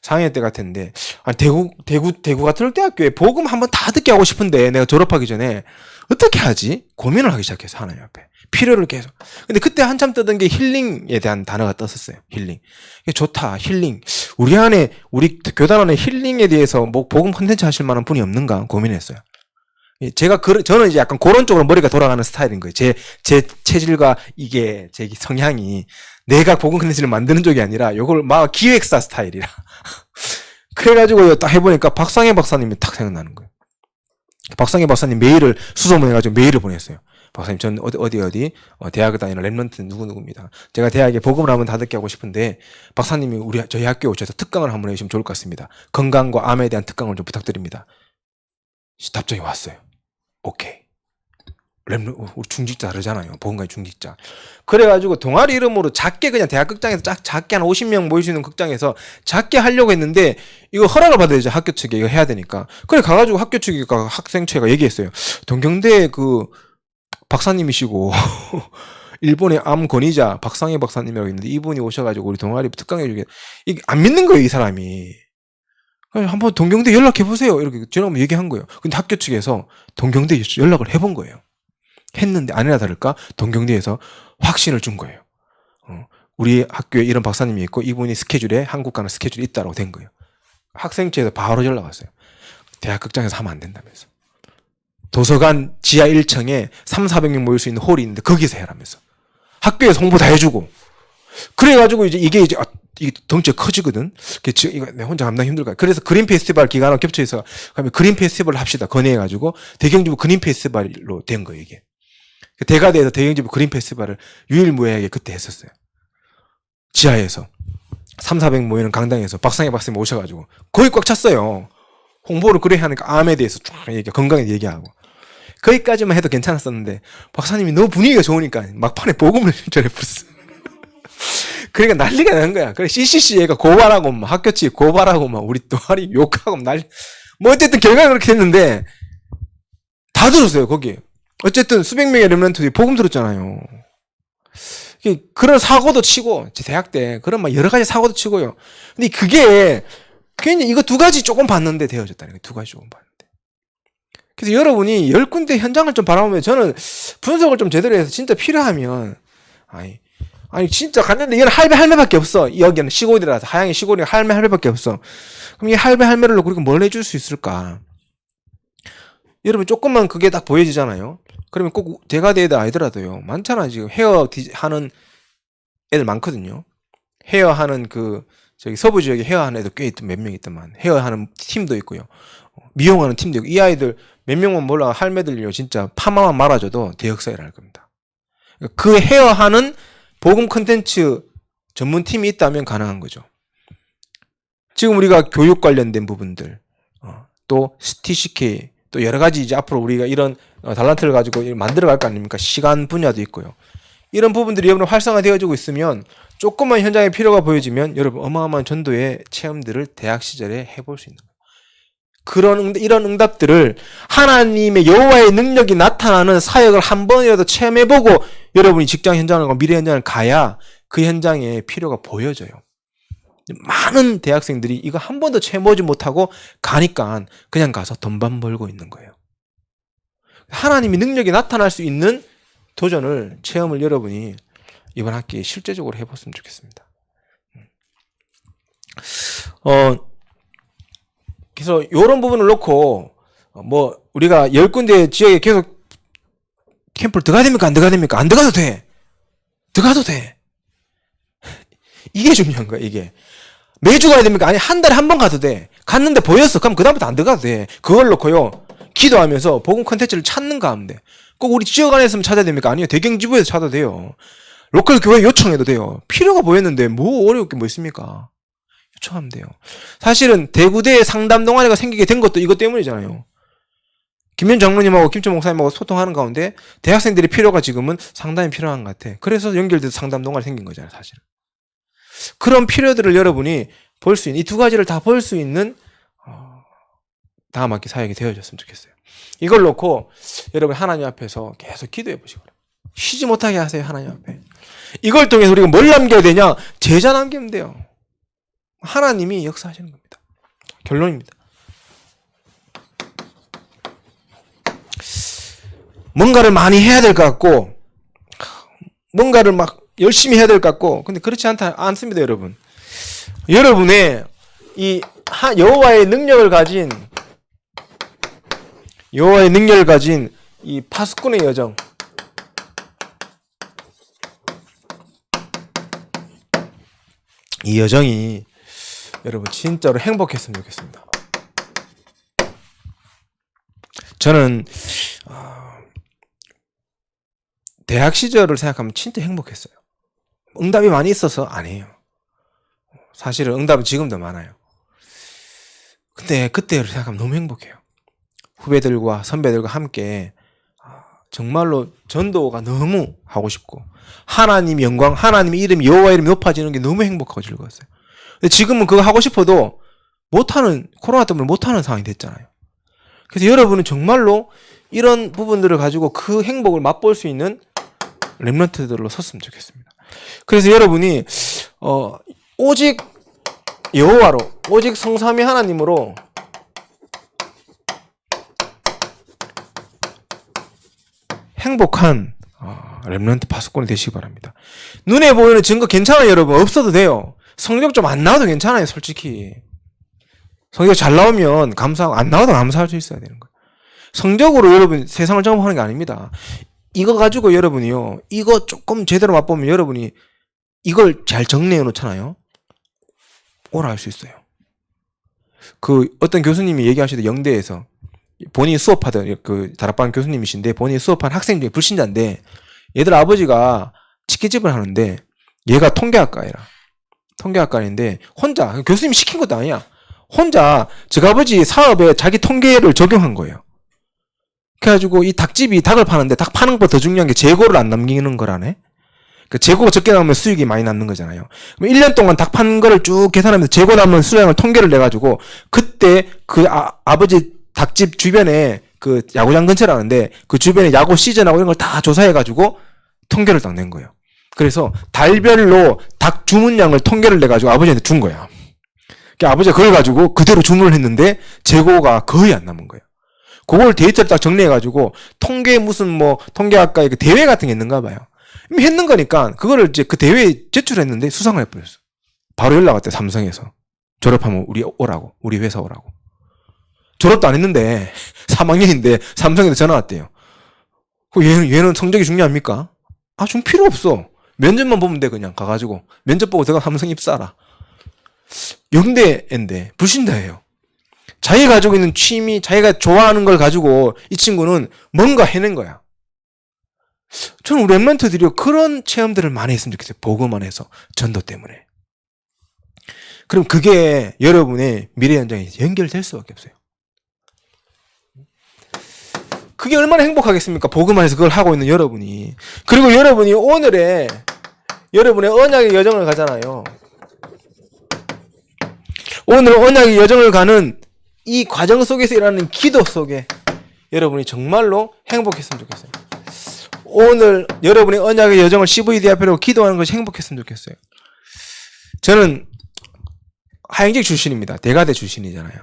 4학년 때 같은데 대구 같은 대학교에 복음 한번 다 듣게 하고 싶은데 내가 졸업하기 전에 어떻게 하지? 고민을 하기 시작해서 하나님 앞에 필요를 계속. 근데 그때 한참 뜨던 게 힐링에 대한 단어가 떴었어요. 힐링. 좋다. 힐링. 우리 교단 안에 힐링에 대해서 뭐 복음 콘텐츠 하실 만한 분이 없는가 고민했어요. 저는 이제 약간 그런 쪽으로 머리가 돌아가는 스타일인 거예요. 제 체질과 이게 제 성향이 내가 복음 콘텐츠를 만드는 쪽이 아니라 요걸 막 기획사 스타일이라. 그래가지고 딱 해보니까 박상혜 박사님이 딱 생각나는 거예요. 박상혜 박사님 메일을 수소문해가지고 메일을 보냈어요. 박사님, 전 어디 대학을 다니는 랩런트 누구누구입니다. 제가 대학에 복음을 한번 다 듣게 하고 싶은데 박사님이 저희 학교에 오셔서 특강을 한번 해주시면 좋을 것 같습니다. 건강과 암에 대한 특강을 좀 부탁드립니다. 답장이 왔어요. 오케이. 우리 중직자 다르잖아요. 보험가의 중직자. 그래가지고 동아리 이름으로 작게 그냥 대학 극장에서 작게 한 50명 모일 수 있는 극장에서 작게 하려고 했는데 이거 허락을 받아야 되죠. 학교 측에 이거 해야 되니까. 그래 가가지고 학교 측이가 학생체가 얘기했어요. 동경대 그 박사님이시고 일본의 암 권위자 박상혜 박사님이라고 있는데 이분이 오셔가지고 우리 동아리 특강해주게 이게 안 믿는 거예요. 이 사람이. 한번 동경대 연락해보세요. 이렇게 저는 얘기한 거예요. 근데 학교 측에서 동경대 연락을 해본 거예요. 했는데 아니나 다를까 동경대에서 확신을 준 거예요. 우리 학교에 이런 박사님이 있고 이분이 스케줄에 한국 가는 스케줄이 있다라고 된 거예요. 학생체에서 바로 연락 왔어요. 대학 극장에서 하면 안 된다면서. 도서관 지하 1층에 300~400명 모일 수 있는 홀이 있는데 거기서 해라면서. 학교에서 홍보 다 해주고. 그래가지고 이게 덩치가 커지거든. 이거 내 혼자 감당 힘들까. 그래서 그린 페스티벌 기간하고 겹쳐서 그러면 그린 페스티벌을 합시다. 건의해가지고 대경지부 그린 페스티벌로 된 거예요, 이게. 대가대에서 대경지부 그린 페스티벌을 유일무이하게 그때 했었어요. 지하에서 300~400 모이는 강당에서 박상혜 박사님 오셔가지고 거의 꽉 찼어요. 홍보를 그래 하니까 암에 대해서 쫙 건강에 얘기하고. 거기까지만 해도 괜찮았었는데 박사님이 너무 분위기가 좋으니까 막판에 복음을 전해버렸어. 그러니까 난리가 나는 거야. 그래 CCCA가 고발하고 막 학교 측 고발하고 막 우리 동아리 욕하고 난리. 뭐 어쨌든 결과가 그렇게 됐는데 다 들었어요 거기. 어쨌든 수백 명의 랩런트들이 복음 들었잖아요. 그런 사고도 치고 제 대학 때 그런 막 여러 가지 사고도 치고요. 근데 그게 괜히 이거 2가지 조금 봤는데 되어졌다는 거예요. 2가지 조금 봤는데. 그래서 여러분이 10군데 현장을 좀 바라보면 저는 분석을 좀 제대로 해서 진짜 필요하면 아니 진짜 갔는데 이건 할매밖에 없어. 여기는 시골이라서 하양이 시골이 할매밖에 없어. 그럼 이 할매를 놓고 우리가 뭘 해줄 수 있을까? 여러분 조금만 그게 딱 보여지잖아요. 그러면 꼭 대가대에다 아니더라도요. 많잖아 지금 헤어 하는 애들 많거든요. 헤어 하는 저기 서부 지역에 헤어 하는 애들 꽤 몇 명 있더만. 헤어 하는 팀도 있고요. 미용하는 팀도 있고 이 아이들 몇 명만 몰라 할매들요 진짜 파마만 말아줘도 대역사에 날 겁니다. 그 헤어 하는 복음 콘텐츠 전문팀이 있다면 가능한 거죠. 지금 우리가 교육 관련된 부분들, 또 TCK, 또 여러 가지 이제 앞으로 우리가 이런 달란트를 가지고 만들어 갈 거 아닙니까? 시간 분야도 있고요. 이런 부분들이 여러분 활성화되어지고 있으면 조금만 현장에 필요가 보여지면 여러분 어마어마한 전도의 체험들을 대학 시절에 해볼 수 있는 거예요. 이런 응답들을 하나님의 여호와의 능력이 나타나는 사역을 한 번이라도 체험해보고 여러분이 직장 현장과 미래 현장을 가야 그 현장에 필요가 보여져요. 많은 대학생들이 이거 한 번도 체험하지 못하고 가니까 그냥 가서 돈만 벌고 있는 거예요. 하나님의 능력이 나타날 수 있는 도전을, 체험을 여러분이 이번 학기에 실제적으로 해봤으면 좋겠습니다. 그래서 이런 부분을 놓고 우리가 10군데 지역에 계속 캠프를 들어가야 됩니까? 안 들어가야 됩니까? 안 들어가도 돼. 들어가도 돼. 이게 중요한 거야, 이게. 매주 가야 됩니까? 아니, 한 달에 한 번 가도 돼. 갔는데 보였어. 그럼 그다음부터 안 들어가도 돼. 그걸 놓고요, 기도하면서 복음 컨텐츠를 찾는가 하면 돼. 꼭 우리 지역 안에서만 찾아야 됩니까? 아니요. 대경지부에서 찾아도 돼요. 로컬 교회 요청해도 돼요. 필요가 보였는데 뭐 어려울 게 뭐 있습니까? 요청하면 돼요. 사실은 대구대에 상담 동아리가 생기게 된 것도 이것 때문이잖아요. 김현 장로님하고 김천 목사님하고 소통하는 가운데 대학생들의 필요가 지금은 상당히 필요한 것 같아. 그래서 연결돼서 상담 동아리 생긴 거잖아요, 사실은. 그런 필요들을 여러분이 볼 수 있는, 이 두 가지를 다 볼 수 있는 다음 학기 사역이 되어졌으면 좋겠어요. 이걸 놓고 여러분 하나님 앞에서 계속 기도해 보시고 쉬지 못하게 하세요, 하나님 앞에. 이걸 통해서 우리가 뭘 남겨야 되냐? 제자 남기면 돼요. 하나님이 역사하시는 겁니다. 결론입니다. 뭔가를 많이 해야 될 것 같고, 뭔가를 막 열심히 해야 될 것 같고, 근데 그렇지 않습니다, 여러분. 여러분의 이 여호와의 능력을 가진 이 파수꾼의 여정, 이 여정이 여러분 진짜로 행복했으면 좋겠습니다. 저는 대학 시절을 생각하면 진짜 행복했어요. 응답이 많이 있어서 아니에요. 사실은 응답은 지금도 많아요. 근데 그때를 생각하면 너무 행복해요. 후배들과 선배들과 함께 정말로 전도가 너무 하고 싶고, 하나님 영광, 하나님의 이름, 여호와 이름이 높아지는 게 너무 행복하고 즐거웠어요. 근데 지금은 그거 하고 싶어도 못하는, 코로나 때문에 못하는 상황이 됐잖아요. 그래서 여러분은 정말로 이런 부분들을 가지고 그 행복을 맛볼 수 있는 렘넌트들로 섰으면 좋겠습니다. 그래서 여러분이 오직 여호와로, 오직 성삼위 하나님으로 행복한 렘넌트 파수꾼이 되시기 바랍니다. 눈에 보이는 증거 괜찮아요, 여러분. 없어도 돼요. 성적 좀 안 나와도 괜찮아요, 솔직히. 성적 잘 나오면 감사하고, 안 나와도 감사할 수 있어야 되는 거예요. 성적으로 여러분 세상을 정복하는 게 아닙니다. 이거 가지고 여러분이요, 이거 조금 제대로 맛보면 여러분이 이걸 잘 정리해 놓잖아요. 오라 할 수 있어요. 어떤 교수님이 얘기하시던 영대에서 본인이 수업하던 다락방 교수님이신데, 본인이 수업한 학생 중에 불신자인데, 얘들 아버지가 치킨집을 하는데 얘가 통계학과인데 혼자, 교수님이 시킨 것도 아니야, 혼자 저 아버지 사업에 자기 통계를 적용한 거예요. 그래가지고 이 닭집이 닭을 파는데 닭 파는 것보다 더 중요한 게 재고를 안 남기는 거라네. 그 재고가 적게 나오면 수익이 많이 남는 거잖아요. 그럼 1년 동안 닭 판 거를 쭉 계산하면서 재고 남은 수량을 통계를 내가지고, 그때 아버지 닭집 주변에 야구장 근처라는데 그 주변에 야구 시즌하고 이런 걸 다 조사해가지고 통계를 딱 낸 거예요. 그래서 달별로 닭 주문량을 통계를 내가지고 아버지한테 준 거야. 그러니까 아버지가 그걸 가지고 그대로 주문을 했는데 재고가 거의 안 남은 거예요. 그걸 데이터를 딱 정리해가지고 통계 통계학과에 대회 같은 게 있는가 봐요. 이미 했는 거니까 그거를 이제 그 대회에 제출했는데 수상을 해버렸어. 바로 연락 왔대, 삼성에서. 졸업하면 우리 회사 오라고. 졸업도 안 했는데 3학년인데 삼성에서 전화 왔대요. 얘는 성적이 중요합니까? 중 필요 없어. 면접만 보면 돼. 그냥 가가지고 면접 보고 내가 삼성 입사하라. 영대인데 불신자예요. 자기가 가지고 있는 취미, 자기가 좋아하는 걸 가지고 이 친구는 뭔가 해낸 거야. 저는 우리 렘넌트들이 그런 체험들을 많이 했으면 좋겠어요. 복음 안에서, 전도 때문에. 그럼 그게 여러분의 미래 현장에 연결될 수밖에 없어요. 그게 얼마나 행복하겠습니까? 복음 안에서 그걸 하고 있는 여러분이. 그리고 여러분이 오늘의 여러분의 언약의 여정을 가잖아요. 오늘 언약의 여정을 가는 이 과정 속에서 일어나는 기도 속에 여러분이 정말로 행복했으면 좋겠어요. 오늘 여러분의 언약의 여정을 CVD 앞에로 기도하는 것이 행복했으면 좋겠어요. 저는 하영직 출신입니다. 대가대 출신이잖아요.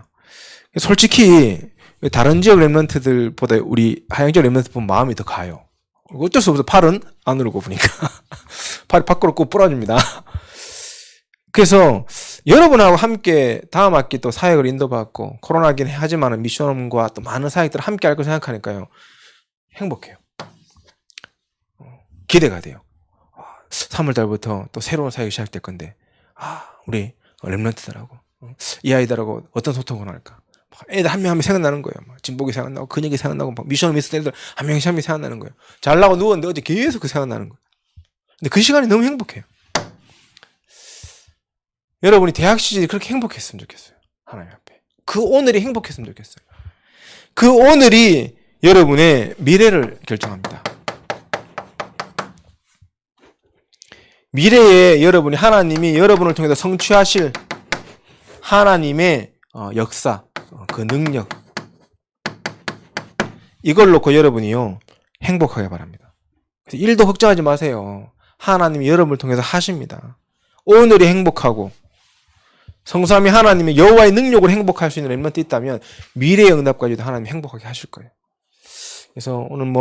솔직히 다른 지역 랩런트들보다 우리 하영직 랩런트 보면 마음이 더 가요. 어쩔 수 없어. 팔은 안으로 굽으니까. 팔이 밖으로 꼭 부러집니다. 그래서 여러분하고 함께 다음 학기 또 사역을 인도받고 코로나긴 하지만 미션홈과 또 많은 사역들을 함께 할 거 생각하니까요. 행복해요. 기대가 돼요. 3월달부터 또 새로운 사역이 시작될 건데 우리 랩런트들하고 이 아이들하고 어떤 소통을 할까. 애들 한 명 한 명 생각나는 거예요. 진복이 생각나고 근육이 생각나고 미션홈 있을 때 애들 한 명씩 한 명 생각나는 거예요. 잘나고 누웠는데 어제 계속 그 생각나는 거예요. 근데 그 시간이 너무 행복해요. 여러분이 대학 시절이 그렇게 행복했으면 좋겠어요. 하나님 앞에. 그 오늘이 행복했으면 좋겠어요. 그 오늘이 여러분의 미래를 결정합니다. 미래에 여러분이 하나님이 여러분을 통해서 성취하실 하나님의 역사, 그 능력 이걸 놓고 여러분이요 행복하게 바랍니다. 그래서 일도 걱정하지 마세요. 하나님이 여러분을 통해서 하십니다. 오늘이 행복하고 성삼위 하나님의 여호와의 능력으로 행복할 수 있는 렘넌트 있다면 미래의 응답까지도 하나님이 행복하게 하실 거예요. 그래서 오늘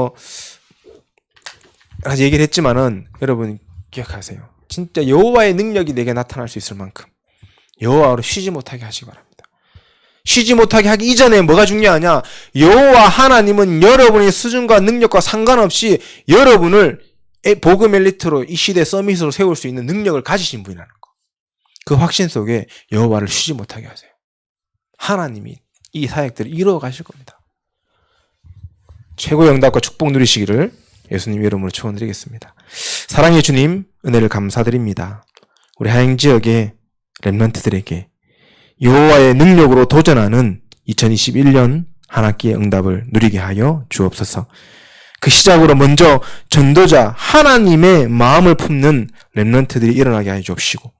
아직 얘기를 했지만은 여러분 기억하세요. 진짜 여호와의 능력이 내게 나타날 수 있을 만큼 여호와로 쉬지 못하게 하시기 바랍니다. 쉬지 못하게 하기 이전에 뭐가 중요하냐? 여호와 하나님은 여러분의 수준과 능력과 상관없이 여러분을 복음 엘리트로 이 시대 서밋으로 세울 수 있는 능력을 가지신 분이라는 거. 그 확신 속에 여호와를 쉬지 못하게 하세요. 하나님이 이 사역들을 이루어 가실 겁니다. 최고의 응답과 축복 누리시기를 예수님 이름으로 축원드리겠습니다. 사랑의 주님, 은혜를 감사드립니다. 우리 하행 지역의 렘넌트들에게 여호와의 능력으로 도전하는 2021년 한 학기의 응답을 누리게 하여 주옵소서. 그 시작으로 먼저 전도자 하나님의 마음을 품는 렘넌트들이 일어나게 하여 주옵시고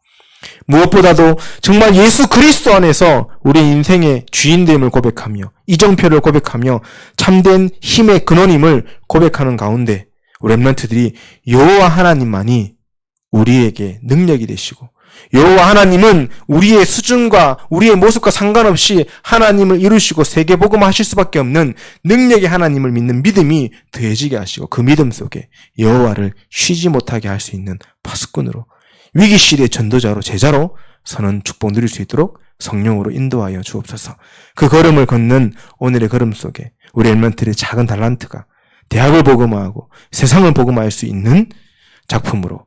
무엇보다도 정말 예수 그리스도 안에서 우리 인생의 주인됨을 고백하며 이정표를 고백하며 참된 힘의 근원임을 고백하는 가운데 우리 렘넌트들이 여호와 하나님만이 우리에게 능력이 되시고 여호와 하나님은 우리의 수준과 우리의 모습과 상관없이 하나님을 이루시고 세계복음하실 수밖에 없는 능력의 하나님을 믿는 믿음이 더해지게 하시고 그 믿음 속에 여호와를 쉬지 못하게 할 수 있는 파수꾼으로 위기시대의 전도자로 제자로 서는 축복 누릴 수 있도록 성령으로 인도하여 주옵소서. 그 걸음을 걷는 오늘의 걸음 속에 우리 렘넌트의 작은 달란트가 대학을 복음화하고 세상을 복음화할 수 있는 작품으로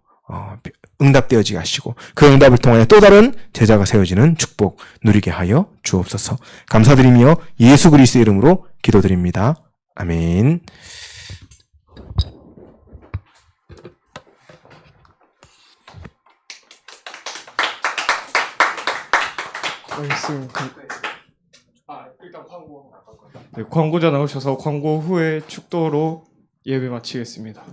응답되어지게 하시고 그 응답을 통하여 또 다른 제자가 세워지는 축복 누리게 하여 주옵소서. 감사드리며 예수 그리스도의 이름으로 기도드립니다. 아멘. 일단 광고. 네, 광고자 나오셔서 광고 후에 축도로 예배 마치겠습니다.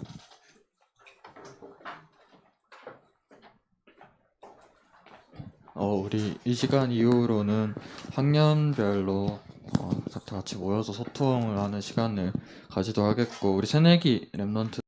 우리 이 시간 이후로는 학년별로 같이 모여서 소통을 하는 시간을 가지도록 하겠고 우리 새내기 랩넌트